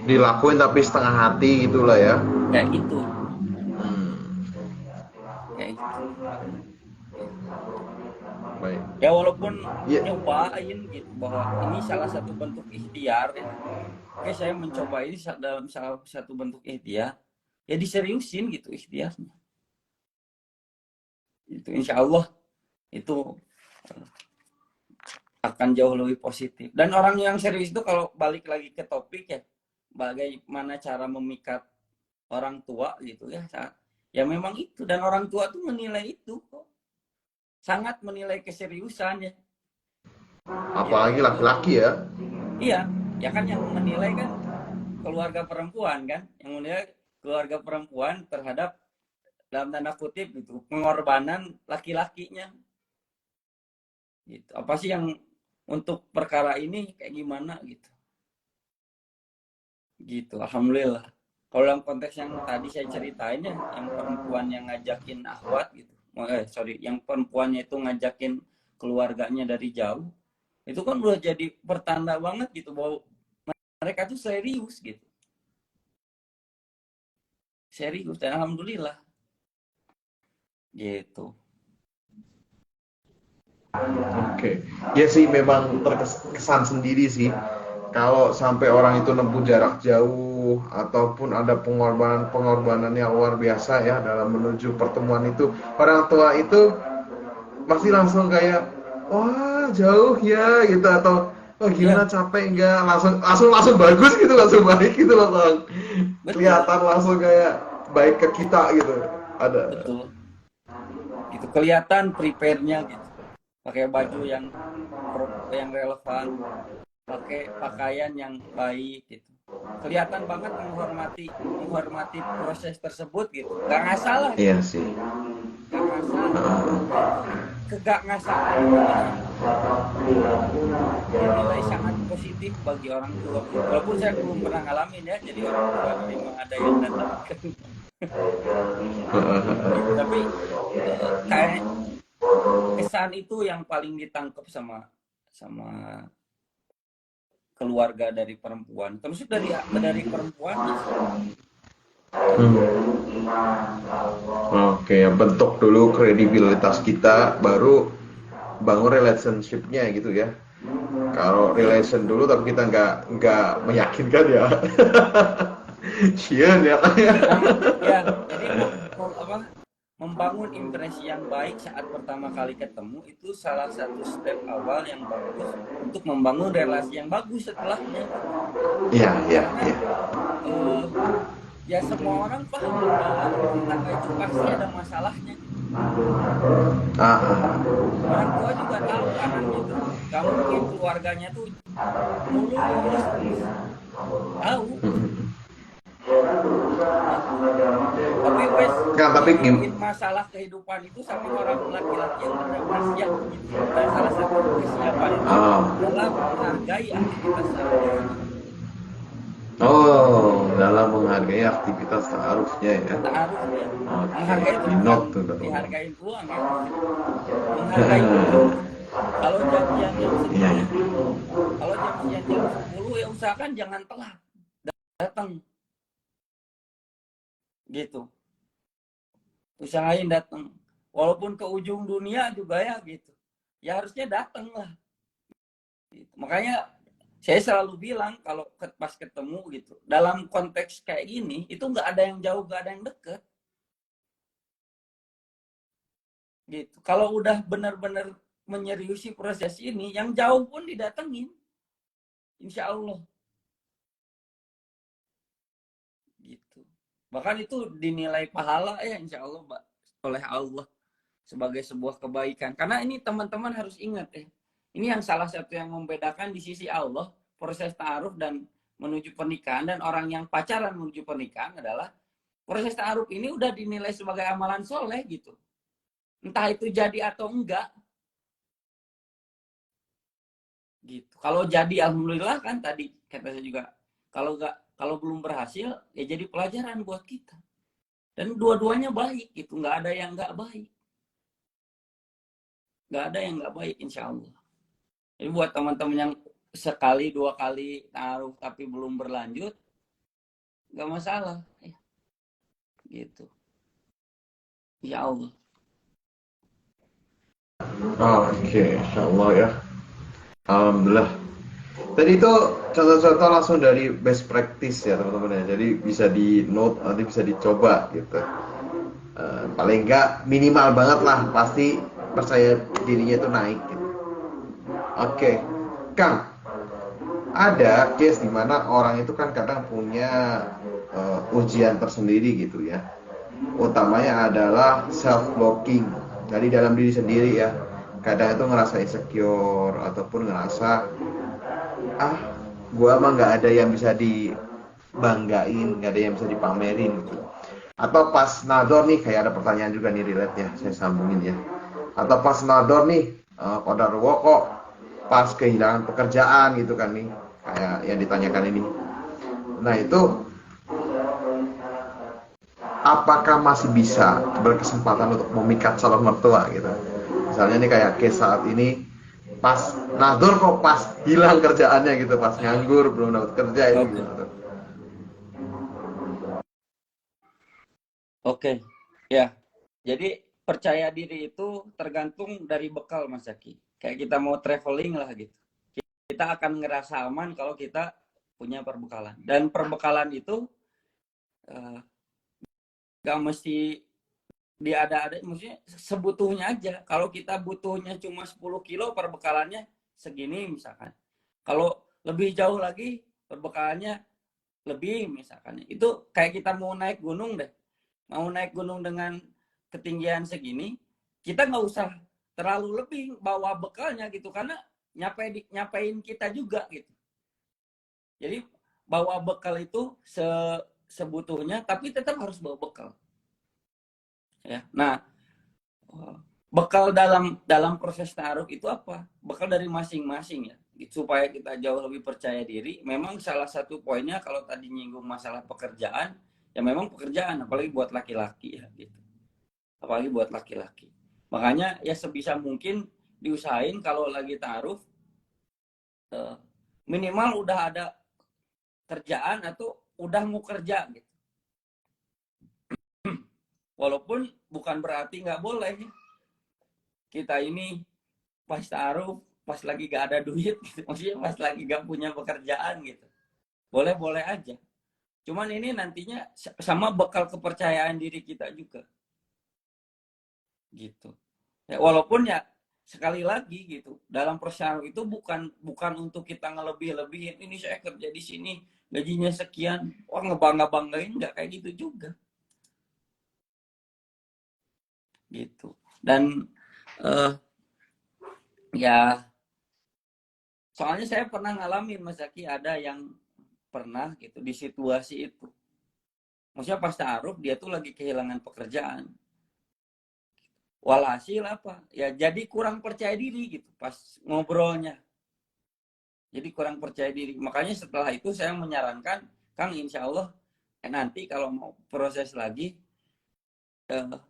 Dilakuin tapi setengah hati gitulah ya. Kayak gitu. Kayak gitu. Baik. Ya walaupun nyobain gitu bahwa ini salah satu bentuk ikhtiar ya. Oke, saya mencoba ini dalam salah satu bentuk ikhtiar. Ya diseriusin gitu ikhtiarnya. Itu insya Allah itu akan jauh lebih positif. Dan orang yang serius itu kalau balik lagi ke topik ya, bagaimana cara memikat orang tua gitu ya. Ya memang itu, dan orang tua tuh menilai itu kok. Sangat menilai keseriusan ya. Apalagi laki-laki ya. Iya, ya kan yang menilai kan keluarga perempuan kan, yang menilai keluarga perempuan terhadap dalam tanda kutip gitu pengorbanan laki-lakinya. Gitu. Apa sih yang untuk perkara ini kayak gimana gitu. Gitu, alhamdulillah. Kalau dalam konteks yang tadi saya ceritain ya, yang perempuan yang ngajakin akhwat gitu. Yang perempuannya itu ngajakin keluarganya dari jauh. Itu kan udah jadi pertanda banget gitu bahwa mereka tuh serius gitu. Serius, dan alhamdulillah. Gitu. Oke. Ya sih memang terkesan sendiri sih. Kalau sampai orang itu nempuh jarak jauh ataupun ada pengorbanan yang luar biasa ya dalam menuju pertemuan itu, orang tua itu pasti langsung kayak wah jauh ya gitu, atau oh gimana capek enggak, langsung bagus gitu, langsung baik gitu loh Bang. Kelihatan langsung kayak baik ke kita gitu. Ada. Betul. Gitu kelihatan prepare-nya gitu. Pakai baju yang relevan, pakai pakaian yang baik gitu. Kelihatan banget menghormati proses tersebut gitu. Gak ngasal lah gitu. Iya sih. Gak ngasal. Nah itu kegak ngasalan inilah yang dinilai sangat positif bagi orang tua. Walaupun saya belum pernah ngalamin ya jadi orang tua, memang ada yang datang ke rumah. Gitu. Tapi kayak kesan itu yang paling ditangkap sama keluarga dari perempuan, termasuk dari perempuannya sih. Oke, bentuk dulu kredibilitas kita, baru bangun relationship-nya gitu ya. Kalau relation dulu tapi kita nggak meyakinkan ya. Sian ya. Ya, jadi membangun impresi yang baik saat pertama kali ketemu itu salah satu step awal yang bagus untuk membangun relasi yang bagus setelahnya. Iya, iya, Karena iya. ya semua orang paham bahwa rumah tangga itu pasti ada masalahnya. Orang tua juga tahu anaknya tuh gak mungkin keluarganya tuh mulus terus. Tahu. Tapi wes tapi bikin masalah kehidupan itu sama orang laki-laki yang benar-benar siap gitu. Dan salah satu kesiapan itu adalah menghargai aktivitas seharusnya. Dalam menghargai aktivitas seharusnya ya. Seharusnya. Menghargai itu bukan dihargain uang ya. Menghargai uang. Kalau janjian jam 10 ya usahakan jangan telat datang. Gitu. Usahain datang. Walaupun ke ujung dunia juga ya gitu. Ya harusnya datang lah. Gitu. Makanya saya selalu bilang kalau pas ketemu gitu. Dalam konteks kayak gini, itu nggak ada yang jauh, nggak ada yang deket. Gitu. Kalau udah benar-benar menyeriusi proses ini, yang jauh pun didatengin. Insya Allah. Gitu. Bahkan itu dinilai pahala ya insya Allah oleh Allah sebagai sebuah kebaikan. Karena ini teman-teman harus ingat ya. Ini yang salah satu yang membedakan di sisi Allah proses ta'aruf dan menuju pernikahan dan orang yang pacaran menuju pernikahan adalah proses ta'aruf ini udah dinilai sebagai amalan soleh gitu. Entah itu jadi atau enggak. Gitu. Kalau jadi alhamdulillah kan tadi kata saya juga kalau belum berhasil ya jadi pelajaran buat kita. Dan dua-duanya baik gitu, nggak ada yang nggak baik. Nggak ada yang nggak baik insya Allah. Jadi buat teman-teman yang sekali dua kali taruh tapi belum berlanjut, nggak masalah. Gitu. Ya Allah. Oke, insya Allah ya. Alhamdulillah. Tadi itu contoh-contoh langsung dari best practice ya teman-teman ya. Jadi bisa di note, nanti bisa dicoba gitu. Paling enggak minimal banget lah, pasti percaya dirinya itu naik gitu. Oke, Kang, ada case dimana orang itu kan kadang punya ujian tersendiri gitu ya. Utamanya adalah self blocking dari dalam diri sendiri ya. Kadang itu ngerasa insecure ataupun ngerasa gua mah nggak ada yang bisa dibanggain, nggak ada yang bisa dipamerin gitu. Atau pas nador nih, kayak ada pertanyaan juga nih relate ya, saya sambungin ya. Atau pas nador nih, kodarwo kok pas kehilangan pekerjaan gitu kan nih, kayak yang ditanyakan ini. Nah itu, apakah masih bisa berkesempatan untuk memikat calon mertua gitu? Misalnya nih kayak case saat ini, pas nador kok pas hilang kerjaannya gitu, pas nganggur belum dapat kerja ini gitu. Oke. Ya. Jadi percaya diri itu tergantung dari bekal Mas Zaki. Kayak kita mau traveling lah gitu. Kita akan ngerasa aman kalau kita punya perbekalan. Dan perbekalan itu gak mesti diada-ada, maksudnya sebutuhnya aja. Kalau kita butuhnya cuma 10 kilo, perbekalannya segini misalkan. Kalau lebih jauh lagi, perbekalannya lebih misalkan. Itu kayak kita mau naik gunung deh. mau naik gunung dengan ketinggian segini, kita nggak usah terlalu lebih bawa bekalnya gitu, karena nyapain kita juga gitu. Jadi bawa bekal itu sebutuhnya, tapi tetap harus bawa bekal. Ya, nah bekal dalam proses taruh itu apa? Bekal dari masing-masing ya, supaya kita jauh lebih percaya diri. Memang salah satu poinnya kalau tadi nyinggung masalah pekerjaan, ya memang pekerjaan, apalagi buat laki-laki ya gitu. Apalagi buat laki-laki. Makanya ya sebisa mungkin diusahain kalau lagi taruh minimal udah ada kerjaan atau udah mau kerja gitu. Walaupun bukan berarti nggak boleh kita ini pas taruh, pas lagi gak ada duit gitu. Maksudnya pas lagi gak punya pekerjaan gitu. Boleh-boleh aja. Cuman ini nantinya sama bekal kepercayaan diri kita juga. Gitu. Ya, walaupun ya sekali lagi gitu, dalam persyaratan itu bukan untuk kita ngelebih-lebihin, ini saya kerja di sini gajinya sekian, wah ngebangga-banggain, nggak kayak gitu juga. Gitu. Dan ya soalnya saya pernah ngalamin Mas Zaki, ada yang pernah gitu di situasi itu. Maksudnya pas taruh dia tuh lagi kehilangan pekerjaan. Walhasil apa? Ya jadi kurang percaya diri gitu pas ngobrolnya. Jadi kurang percaya diri. Makanya setelah itu saya menyarankan, Kang, insya Allah nanti kalau mau proses lagi,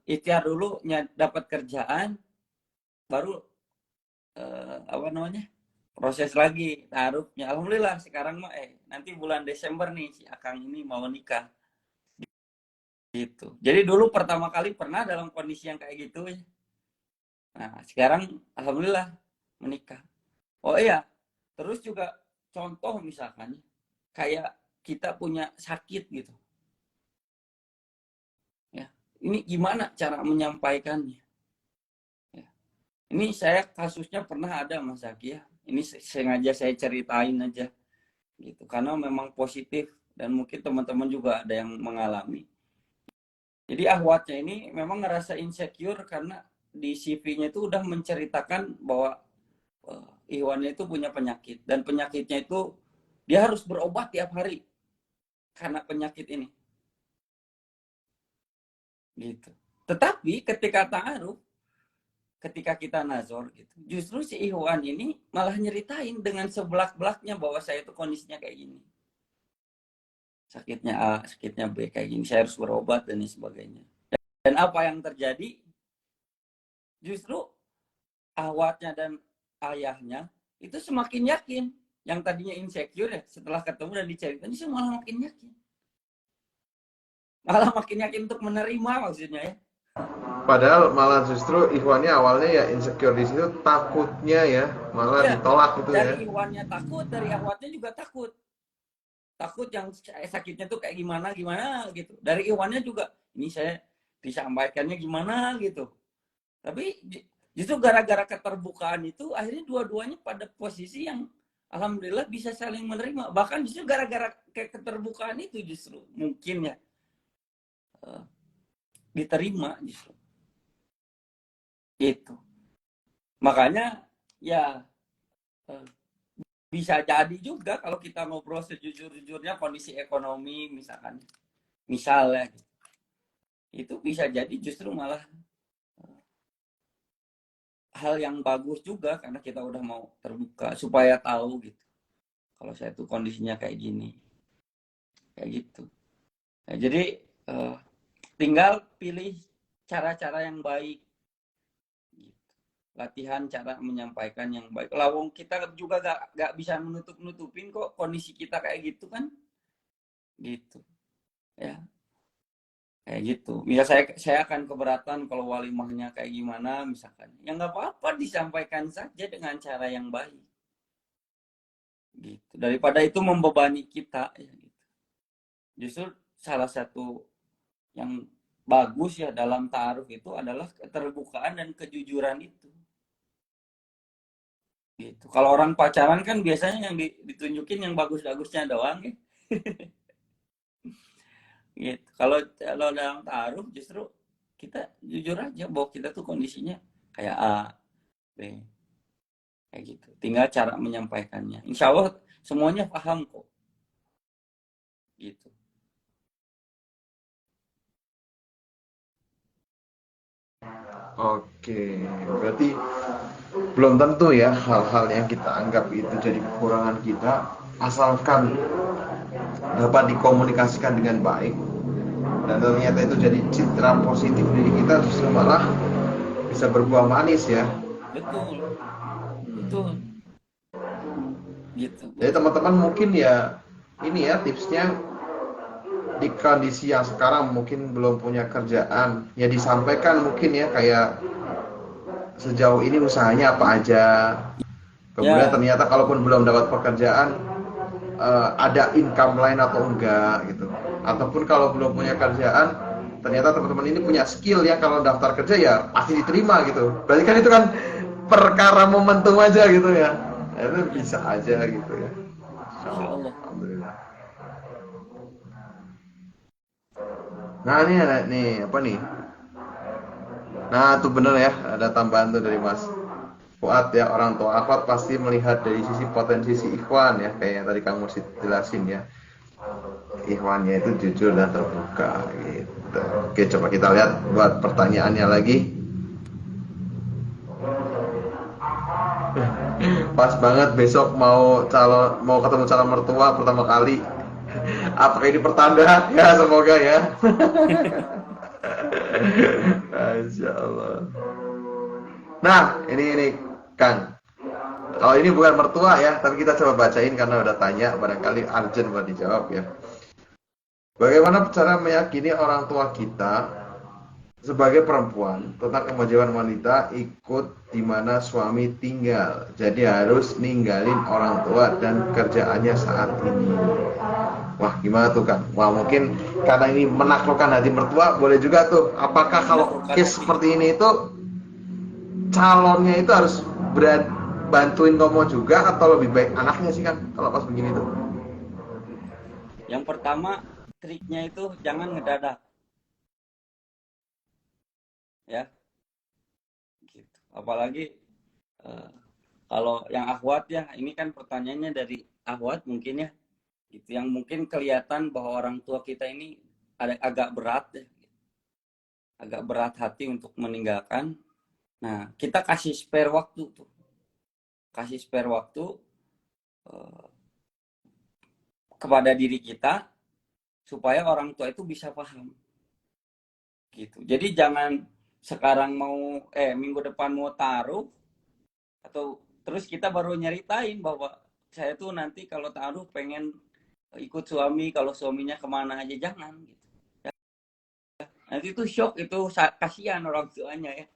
ikhtiar dulu dapat kerjaan, baru apa namanya, proses lagi taruhnya. Alhamdulillah sekarang mah nanti bulan Desember nih si Akang ini mau nikah. Gitu. Jadi dulu pertama kali pernah dalam kondisi yang kayak gitu ya. Nah, sekarang alhamdulillah menikah. Oh iya, terus juga contoh misalkan kayak kita punya sakit gitu. Ya. Ini gimana cara menyampaikannya? Ya. Ini saya kasusnya pernah ada Mas Zaki ya. Ini sengaja saya ceritain aja gitu karena memang positif dan mungkin teman-teman juga ada yang mengalami. Jadi ahwatnya ini memang ngerasa insecure karena di CV-nya itu udah menceritakan bahwa Iwannya itu punya penyakit dan penyakitnya itu dia harus berobat tiap hari karena penyakit ini. Gitu. Tetapi ketika ta'aruf, ketika kita nazor gitu, justru si Iwan ini malah nyeritain dengan sebelak-belaknya bahwa saya itu kondisinya kayak gini. Sakitnya A, sakitnya B kayak gini, saya harus berobat dan sebagainya. Dan apa yang terjadi? Justru awatnya dan ayahnya itu semakin yakin. Yang tadinya insecure ya, setelah ketemu dan diceritain, itu malah makin yakin. Malah makin yakin untuk menerima maksudnya ya. Padahal malah justru Ikhwannya awalnya ya insecure di situ, takutnya ya malah Ya, ditolak gitu ya. dari Iwannya takut, dari awatnya juga takut. Takut yang sakitnya tuh kayak gimana gitu. Dari Iwannya juga ini saya disampaikannya gimana gitu. Tapi justru gara-gara keterbukaan itu akhirnya dua-duanya pada posisi yang alhamdulillah bisa saling menerima. Bahkan justru gara-gara keterbukaan itu justru mungkin ya diterima justru. Itu. Makanya ya bisa jadi juga kalau kita ngobrol sejujur-jujurnya kondisi ekonomi misalnya gitu. Itu bisa jadi justru malah hal yang bagus juga karena kita udah mau terbuka supaya tahu gitu. Kalau saya tuh kondisinya kayak gini. Kayak gitu. Nah, jadi tinggal pilih cara-cara yang baik. Gitu. Latihan cara menyampaikan yang baik. Lawang kita juga gak bisa menutup-nutupin kok kondisi kita kayak gitu kan. Gitu. Ya. Kayak gitu. Misal saya akan keberatan kalau walimahnya kayak gimana misalkan. Ya nggak apa-apa disampaikan saja dengan cara yang baik. Gitu. Daripada itu membebani kita ya gitu. Justru salah satu yang bagus ya dalam ta'aruf itu adalah keterbukaan dan kejujuran itu. Gitu. Kalau orang pacaran kan biasanya yang ditunjukin yang bagus-bagusnya doang ya. Gitu. Kalau dalam taruh justru kita jujur aja bahwa kita tuh kondisinya kayak A, B, kayak gitu. Tinggal cara menyampaikannya. Insya Allah semuanya paham kok. Gitu. Oke, berarti belum tentu ya hal-hal yang kita anggap itu jadi kekurangan kita, asalkan dapat dikomunikasikan dengan baik dan ternyata itu jadi citra positif diri kita, justru malah bisa berbuah manis ya. Betul, betul. Gitu, Jadi betul. teman-teman mungkin ya ini ya tipsnya, di kondisi yang sekarang mungkin belum punya kerjaan, ya disampaikan mungkin ya, kayak sejauh ini usahanya apa aja. Kemudian Ya, ternyata kalaupun belum dapat pekerjaan, ada income lain atau enggak gitu. Ataupun kalau belum punya kerjaan, ternyata teman-teman ini punya skill ya, kalau daftar kerja ya pasti diterima gitu. Berarti kan itu kan perkara momentum aja gitu ya. Itu ya, bisa aja gitu ya. insya Allah. Alhamdulillah. Nah ini ada nih apa nih? Nah tuh bener ya, ada tambahan tuh dari Mas Fuad ya, orang tua akhwat pasti melihat dari sisi potensi si ikhwan ya, kayak yang tadi kamu jelasin ya. Ikhwannya itu jujur dan terbuka gitu. Oke, coba kita lihat buat pertanyaannya lagi. Pas banget besok mau ketemu calon mertua pertama kali. Apakah ini pertanda? Ya semoga ya. Masya Allah. Nah, ini Kang. Kalau ini bukan mertua ya, tapi kita coba bacain karena udah tanya, barangkali urgent buat dijawab ya. Bagaimana cara meyakini orang tua kita sebagai perempuan tentang kemajuan wanita ikut di mana suami tinggal, jadi harus ninggalin orang tua dan kerjaannya saat ini? Wah gimana tuh Kang? Wah mungkin karena ini menaklukkan hati mertua, boleh juga tuh. Apakah kalau Menaklukkan case hati. seperti ini itu calonnya itu harus bantuin Tomo juga, atau lebih baik anaknya sih Kang kalau pas begini tuh? Yang pertama, triknya itu jangan ngedadak, ya. Gitu. Apalagi eh, kalau yang akhwat ya, ini kan pertanyaannya dari akhwat mungkin ya, gitu. Yang mungkin kelihatan bahwa orang tua kita ini ada agak berat ya, agak berat hati untuk meninggalkan. Nah, kita kasih spare waktu tuh, kasih spare waktu eh, kepada diri kita supaya orang tua itu bisa paham. Gitu. Jadi jangan sekarang mau minggu depan mau taruh atau terus kita baru nyeritain bahwa saya tuh nanti kalau taruh pengen ikut suami, kalau suaminya kemana aja, jangan gitu. Nanti itu shock, itu kasihan orang tuanya ya.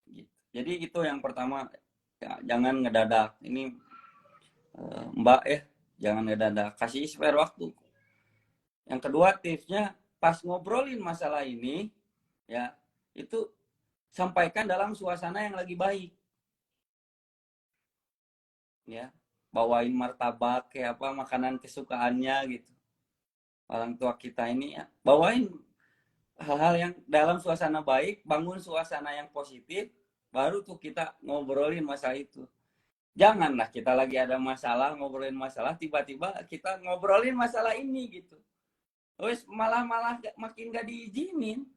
Gitu. Jadi itu yang pertama, ya, jangan ngedadak. Ini Mbak ya, jangan ngedadak, kasih spare waktu. Yang kedua tipsnya, pas ngobrolin masalah ini ya, itu sampaikan dalam suasana yang lagi baik ya, bawain martabak kayak apa, makanan kesukaannya gitu. Orang tua kita ini ya, bawain hal-hal yang dalam suasana baik, bangun suasana yang positif, baru tuh kita ngobrolin masalah itu. Janganlah kita lagi ada masalah, ngobrolin masalah, tiba-tiba kita ngobrolin masalah ini gitu. Terus malah makin gak diizinin.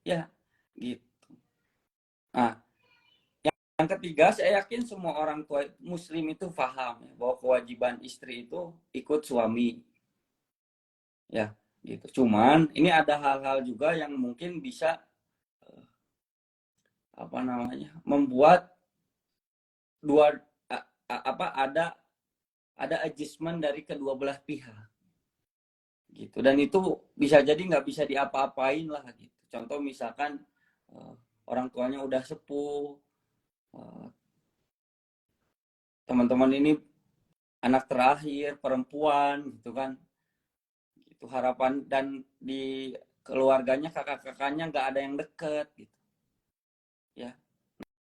Ya, gitu. Nah, yang ketiga, saya yakin semua orang tua muslim itu paham ya, bahwa kewajiban istri itu ikut suami. Ya, gitu. Cuman ini ada hal-hal juga yang mungkin bisa apa namanya? Membuat dua apa ada adjustment dari kedua belah pihak. Gitu. Dan itu bisa jadi nggak bisa diapa-apain lah gitu. Contoh misalkan uh, orang tuanya udah sepuh, uh, teman-teman ini anak terakhir perempuan gitu kan, itu harapan, dan di keluarganya kakak-kakaknya nggak ada yang deket gitu ya.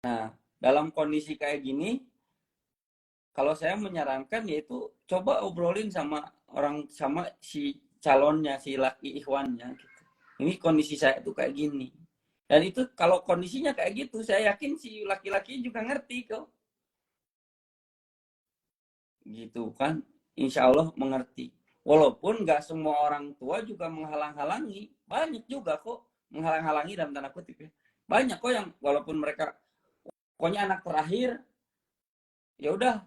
Nah, dalam kondisi kayak gini kalau saya menyarankan yaitu coba obrolin sama si calonnya, si laki ikhwannya gitu. Ini kondisi saya tuh kayak gini. Dan itu kalau kondisinya kayak gitu, saya yakin si laki-laki juga ngerti kok. Gitu kan. Insya Allah mengerti. Walaupun nggak semua orang tua juga menghalang-halangi. Banyak juga kok menghalang-halangi dalam tanda kutip ya. Banyak kok yang walaupun mereka pokoknya anak terakhir, ya udah.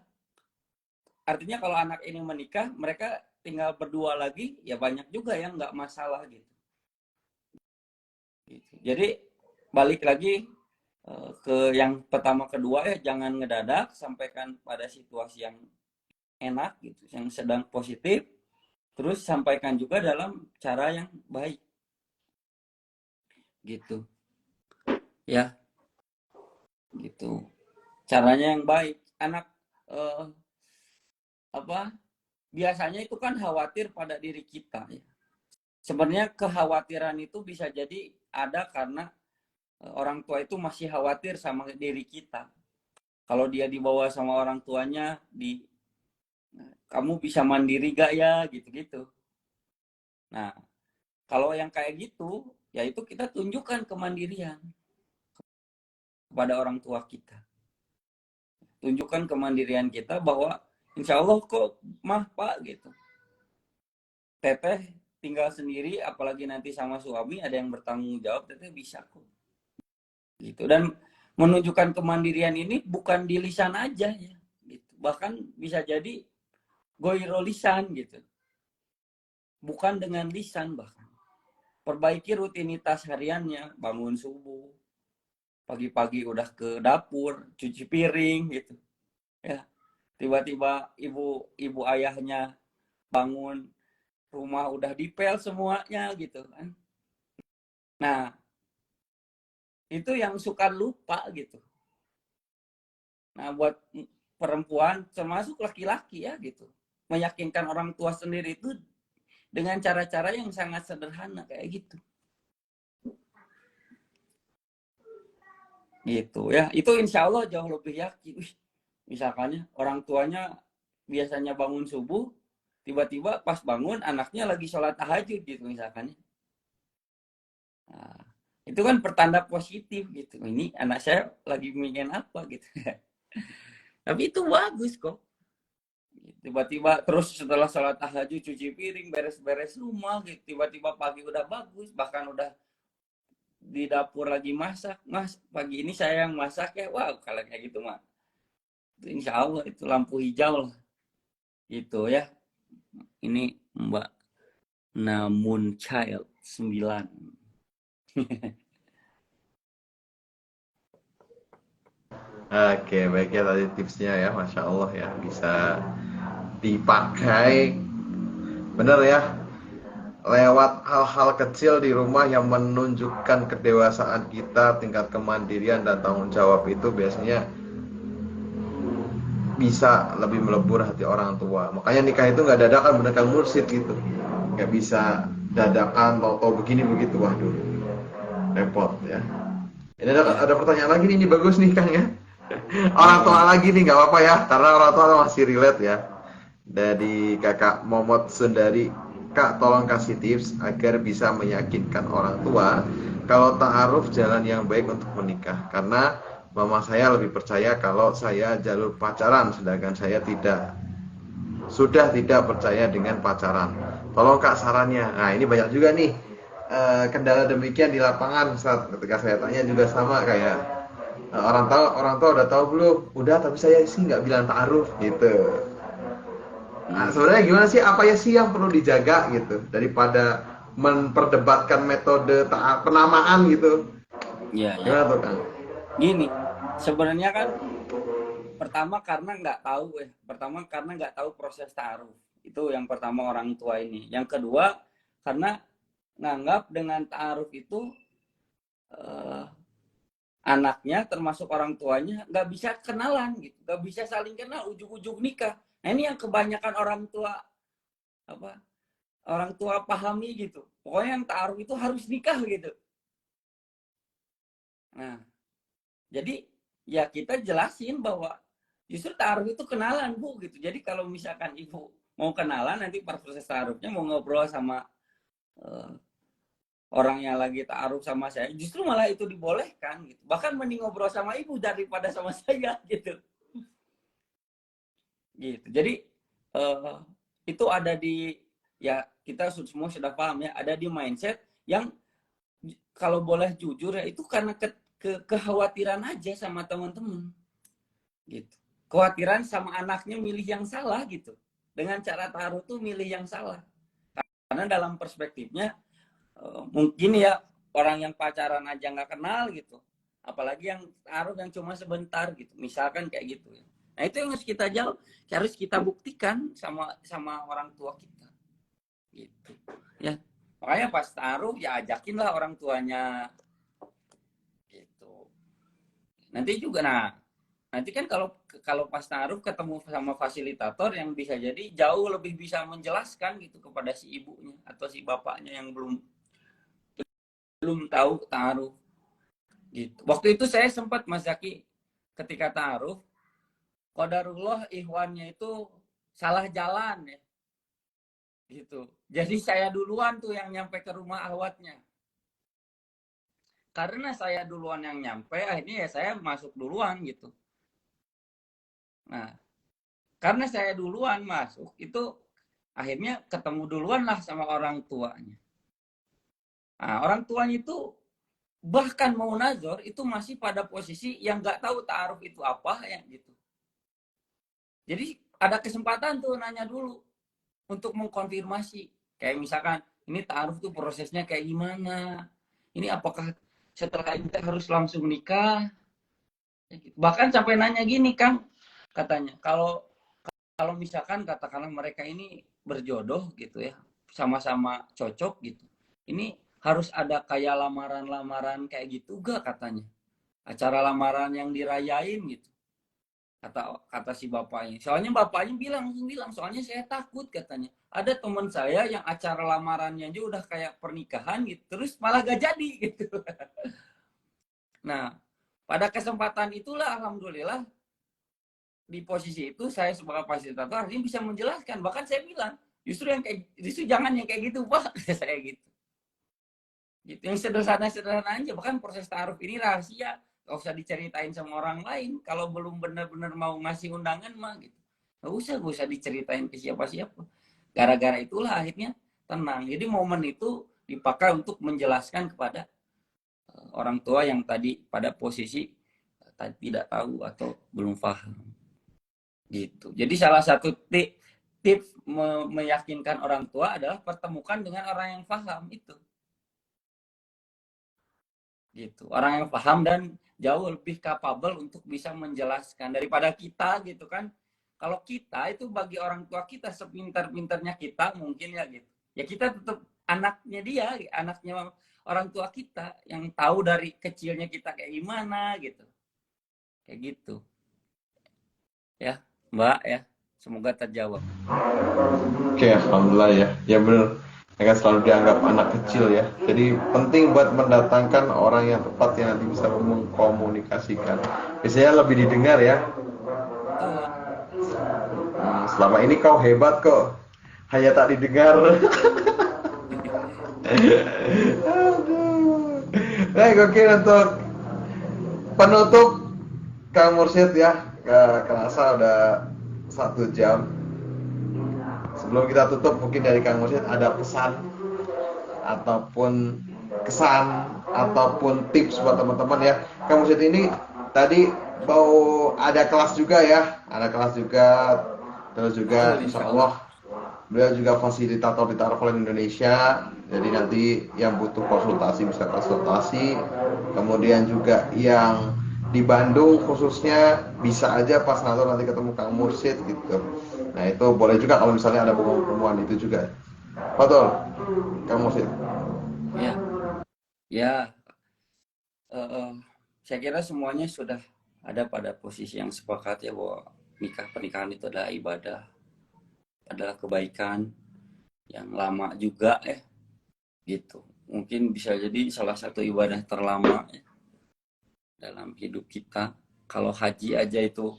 Artinya kalau anak ini menikah, mereka tinggal berdua lagi, ya banyak juga yang nggak masalah gitu. Jadi balik lagi ke yang pertama kedua ya, jangan ngedadak, sampaikan pada situasi yang enak gitu, yang sedang positif, terus sampaikan juga dalam cara yang baik gitu ya, gitu caranya yang baik. Anak biasanya itu kan khawatir pada diri kita ya. Sebenarnya kekhawatiran itu bisa jadi ada karena orang tua itu masih khawatir sama diri kita. Kalau dia dibawa sama orang tuanya, kamu bisa mandiri gak ya, gitu-gitu. Nah, kalau yang kayak gitu, ya itu kita tunjukkan kemandirian kepada orang tua kita. Tunjukkan kemandirian kita bahwa insya Allah kok mah pak gitu. Teteh tinggal sendiri, apalagi nanti sama suami ada yang bertanggung jawab, teteh bisa kok. Gitu. Dan menunjukkan kemandirian ini bukan di lisan aja ya. Gitu. Bahkan bisa jadi goiro lisan gitu. Bukan dengan lisan bahkan. Perbaiki rutinitas hariannya, bangun subuh, pagi-pagi udah ke dapur, cuci piring gitu. Ya. Tiba-tiba ibu ayahnya bangun, rumah udah dipel semuanya gitu kan. Nah, itu yang suka lupa gitu. Nah, buat perempuan termasuk laki-laki ya gitu. Meyakinkan orang tua sendiri itu dengan cara-cara yang sangat sederhana kayak gitu. Gitu ya. Itu insya Allah jauh lebih yakin. Misalkannya orang tuanya biasanya bangun subuh, tiba-tiba pas bangun anaknya lagi sholat tahajud gitu misalkannya. Nah, itu kan pertanda positif gitu. Ini anak saya lagi mikir apa gitu. Tapi itu bagus kok. Tiba-tiba terus setelah sholat tahajud cuci piring, beres-beres rumah gitu. Tiba-tiba pagi udah bagus, bahkan udah di dapur lagi masak. Mas, pagi ini saya yang masak ya. Wow, kalau kayak gitu mah. Insya Allah itu lampu hijau lah. Gitu ya. Ini Mbak Namun Child 9. Oke, baik ya tadi tipsnya ya, Masya Allah ya, bisa dipakai. Bener ya, lewat hal-hal kecil di rumah yang menunjukkan kedewasaan kita, tingkat kemandirian dan tanggung jawab itu biasanya bisa lebih melebur hati orang tua. Makanya nikah itu nggak dadakan, bener Kang Mursid gitu. Nggak bisa dadakan, tau-tau begini begitu, waduh, repot ya. Ini Ya, ada pertanyaan lagi nih, ini bagus nih Kang ya. Orang tua lagi nih, nggak apa-apa ya, karena orang tua masih relate ya. Dari kakak Momot Sundari, Kak tolong kasih tips agar bisa meyakinkan orang tua kalau ta'aruf jalan yang baik untuk menikah. Karena mama saya lebih percaya kalau saya jalur pacaran, sedangkan saya sudah tidak percaya dengan pacaran. Tolong Kak sarannya. Nah ini banyak juga nih kendala demikian di lapangan saat ketika saya tanya juga sama kayak orang tua udah tahu belum? Udah, tapi saya sih nggak bilang ta'aruf gitu. Nah, sebenarnya gimana sih, apa ya sih yang perlu dijaga gitu daripada memperdebatkan metode penamaan gitu? ya, ya. Gimana tuh Kang? Gini, sebenarnya kan pertama karena nggak tahu pertama karena nggak tahu proses ta'aruf. Itu yang pertama orang tua ini. Yang kedua karena nganggap dengan ta'aruf itu eh, anaknya termasuk orang tuanya nggak bisa kenalan gitu, nggak bisa saling kenal, ujung-ujung nikah. Nah ini yang kebanyakan apa orang tua pahami gitu. Pokoknya yang ta'aruf itu harus nikah gitu. Nah jadi ya kita jelasin bahwa Justru ta'aruf itu kenalan, Bu, gitu. Jadi kalau misalkan Ibu mau kenalan, nanti proses ta'arufnya mau ngobrol sama orang yang lagi ta'aruf sama saya, justru malah itu dibolehkan gitu. Bahkan mending ngobrol sama Ibu daripada sama saya gitu. Gitu. Jadi itu ada di, ya kita semua sudah paham ya, ada di mindset yang kalau boleh jujur ya itu karena kekhawatiran aja sama teman-teman gitu. Kekhawatiran sama anaknya milih yang salah gitu. Dengan cara taruh tuh milih yang salah. Karena dalam perspektifnya mungkin ya orang yang pacaran aja nggak kenal gitu. Apalagi yang taruh yang cuma sebentar gitu. Misalkan kayak gitu ya. Nah, itu yang harus kita jawab, harus kita buktikan sama orang tua kita. Gitu. Ya. Makanya pas taruh ya ajakinlah orang tuanya. Gitu. Nanti juga nanti kan kalau pas taruh ketemu sama fasilitator yang bisa jadi jauh lebih bisa menjelaskan gitu kepada si ibunya atau si bapaknya yang belum tahu taruh gitu. Waktu itu saya sempat Mas Zaki ketika taruh qadarullah ikhwannya itu salah jalan ya gitu. Jadi saya duluan tuh yang nyampe ke rumah ahwatnya. Karena saya duluan yang nyampe, akhirnya ya saya masuk duluan gitu. Nah, karena saya duluan masuk, itu akhirnya ketemu duluan lah sama orang tuanya. Nah, orang tuanya itu bahkan mau nazar itu masih pada posisi yang nggak tahu ta'aruf itu apa ya gitu. Jadi ada kesempatan tuh nanya dulu untuk mengkonfirmasi. Kayak misalkan ini ta'aruf tuh prosesnya kayak gimana? Ini apakah setelah itu harus langsung nikah? Bahkan sampai nanya gini Kang, katanya kalau misalkan katakanlah mereka ini berjodoh gitu ya, sama-sama cocok gitu. Ini harus ada kayak lamaran-lamaran kayak gitu gak katanya? Acara lamaran yang dirayain gitu. Kata si bapaknya. Soalnya bapaknya langsung bilang, soalnya saya takut katanya. Ada teman saya yang acara lamarannya aja udah kayak pernikahan gitu, terus malah gak jadi gitu. Nah, pada kesempatan itulah alhamdulillah di posisi itu saya sebagai fasilitator ini bisa menjelaskan. Bahkan saya bilang, justru jangan yang kayak gitu, Pak. Saya gitu. Gitu. Yang sederhana-sederhana aja. Bahkan proses taruh ini rahasia. Gak usah diceritain sama orang lain. Kalau belum benar-benar mau ngasih undangan mah gitu. Gak usah diceritain ke siapa-siapa. Gara-gara itulah akhirnya tenang. Jadi momen itu dipakai untuk menjelaskan kepada orang tua yang tadi pada posisi tidak tahu atau belum paham. Gitu. Jadi salah satu tips meyakinkan orang tua adalah pertemukan dengan orang yang paham itu. Gitu. Orang yang paham dan jauh lebih capable untuk bisa menjelaskan daripada kita gitu kan. Kalau kita itu bagi orang tua kita sepintar-pintarnya kita mungkin ya gitu. Ya kita tetap anaknya dia, anaknya orang tua kita yang tahu dari kecilnya kita kayak gimana gitu. Kayak gitu. Ya, Mbak ya. Semoga terjawab. Oke, alhamdulillah ya. Ya benar. Akan selalu dianggap anak kecil ya. Jadi penting buat mendatangkan orang yang tepat yang nanti bisa mengkomunikasikan. Biasanya lebih didengar ya. Betul. Selama ini kau hebat kok. Hanya tak didengar. Aduh. Baik, oke untuk penutup Kang Mursyid ya. Gak kerasa udah 1 jam. Sebelum kita tutup mungkin dari Kang Mursyid ada pesan ataupun kesan ataupun tips buat teman-teman ya. Kang Mursyid ini tadi mau ada kelas juga ya, terus juga insya Allah beliau juga fasilitator di Tarfol Indonesia. Jadi nanti yang butuh konsultasi bisa konsultasi. Kemudian juga yang di Bandung khususnya bisa aja pas nanti ketemu Kang Mursyid gitu. Nah itu boleh juga kalau misalnya ada pertemuan itu juga. Betul, Kang Mursyid. Ya, ya. Saya kira semuanya sudah ada pada posisi yang sepakat ya bahwa pernikahan itu adalah ibadah, adalah kebaikan yang lama juga ya, gitu. Mungkin bisa jadi salah satu ibadah terlama ya, dalam hidup kita. Kalau haji aja itu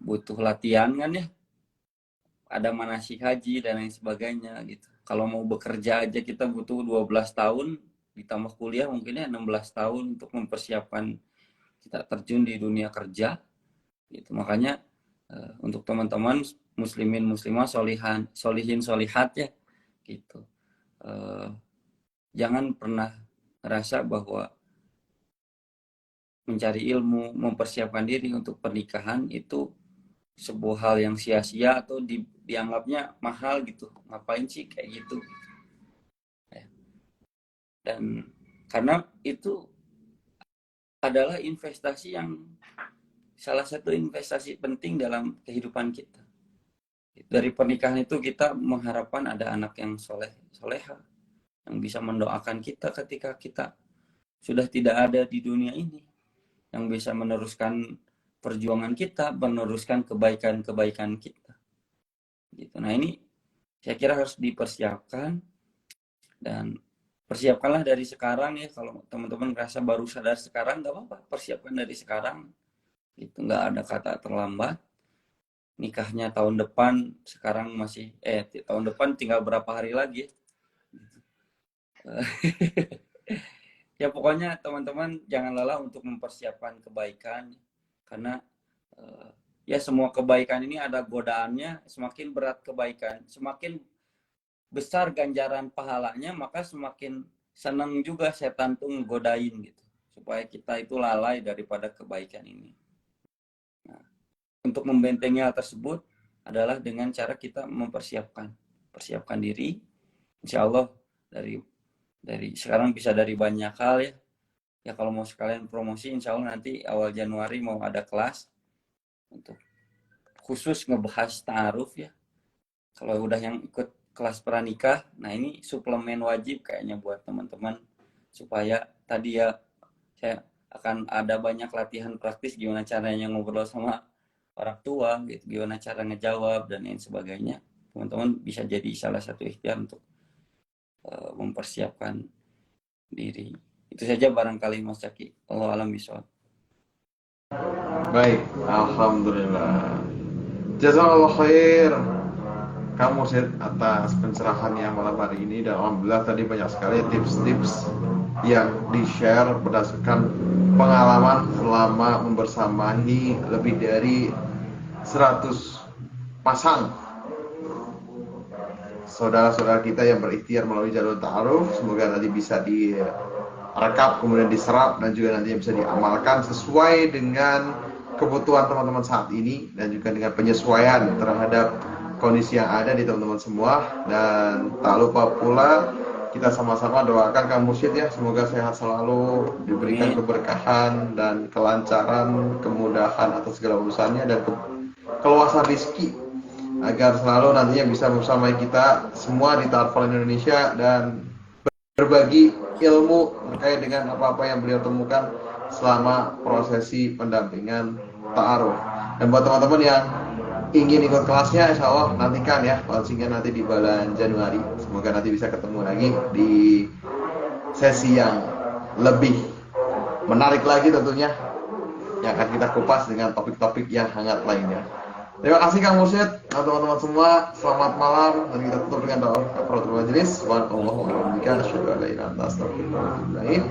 butuh latihan kan ya, ada manasik haji dan lain sebagainya gitu. Kalau mau bekerja aja kita butuh 12 tahun, ditambah kuliah mungkinnya 16 tahun untuk mempersiapkan kita terjun di dunia kerja gitu. Makanya untuk teman-teman muslimin muslimah solihin solihat ya gitu, jangan pernah ngerasa bahwa mencari ilmu, mempersiapkan diri untuk pernikahan itu sebuah hal yang sia-sia atau dianggapnya mahal gitu. Ngapain sih kayak gitu? Dan karena itu adalah investasi yang salah satu investasi penting dalam kehidupan kita. Dari pernikahan itu kita mengharapkan ada anak yang soleha, yang bisa mendoakan kita ketika kita sudah tidak ada di dunia ini, yang bisa meneruskan perjuangan kita, meneruskan kebaikan-kebaikan kita. Gitu. Nah ini saya kira harus dipersiapkan, dan persiapkanlah dari sekarang ya. Kalau teman-teman merasa baru sadar sekarang, nggak apa-apa, persiapkan dari sekarang. Gitu, nggak ada kata terlambat. Nikahnya tahun depan, sekarang masih tahun depan tinggal berapa hari lagi ya. Ya pokoknya teman-teman jangan lelah untuk mempersiapkan kebaikan, karena ya semua kebaikan ini ada godaannya. Semakin berat kebaikan, semakin besar ganjaran pahalanya, maka semakin senang juga setan tuh ngegodain gitu, supaya kita itu lalai daripada kebaikan ini. Nah, untuk membentengi hal tersebut adalah dengan cara kita persiapkan diri. Insya Allah dari sekarang bisa dari banyak hal ya. Ya kalau mau sekalian promosi, insya Allah nanti awal Januari mau ada kelas untuk khusus ngebahas ta'aruf ya. Kalau udah yang ikut kelas pranikah, nah ini suplemen wajib kayaknya buat teman-teman, supaya tadi ya saya akan ada banyak latihan praktis gimana caranya ngobrol sama orang tua gitu, gimana cara ngejawab dan lain sebagainya. Teman-teman bisa jadi salah satu ikhtiar untuk mempersiapkan diri. Itu saja barangkali Mas Caki. Allah alam bisawab. Baik, alhamdulillah. Jazakallah khair kamu Sid atas pencerahannya malam hari ini, dan alhamdulillah tadi banyak sekali tips-tips yang di-share berdasarkan pengalaman selama membersamai lebih dari 100 pasang saudara-saudara kita yang berikhtiar melalui jalur ta'aruf. Semoga nanti bisa direkap, kemudian diserap, dan juga nantinya bisa diamalkan sesuai dengan kebutuhan teman-teman saat ini, dan juga dengan penyesuaian terhadap kondisi yang ada di teman-teman semua. Dan tak lupa pula kita sama-sama doakan Kang Mursyid ya, semoga sehat selalu, diberikan keberkahan dan kelancaran, kemudahan atas segala urusannya, dan keluasan rezeki, agar selalu nantinya bisa bersama kita semua di Ta'aruf Indonesia dan berbagi ilmu terkait dengan apa-apa yang beliau temukan selama prosesi pendampingan ta'aruf. Dan buat teman-teman yang ingin ikut kelasnya, insya Allah nantikan ya launchingnya nanti di bulan Januari. Semoga nanti bisa ketemu lagi di sesi yang lebih menarik lagi tentunya, yang akan kita kupas dengan topik-topik yang hangat lainnya. Terima kasih Kang Mursyid, teman-teman semua. Selamat malam, dan kita tutup dengan doa kafaratul majelis. Subhanallahu wa bihamdihi, asyhadu an la ilaha illa anta, astaghfiruka wa atubu ilaik.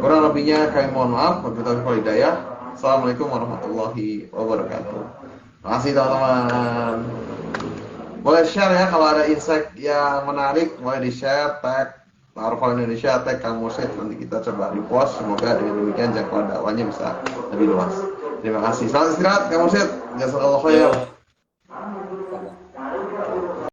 Kurang lebihnya kami mohon maaf. Wabillahi taufiq wal hidayah. Assalamualaikum warahmatullahi wabarakatuh. Terima kasih teman-teman. Boleh share ya kalau ada insight yang menarik, boleh di-share, tag Ta'aruf Indonesia, tag Kang Mursyid, nanti kita coba repost. Semoga dengan demikian jangkauan dakwahnya bisa lebih luas. Terima kasih. Selamat istirahat Kang Mursyid. Jazakallahu khair.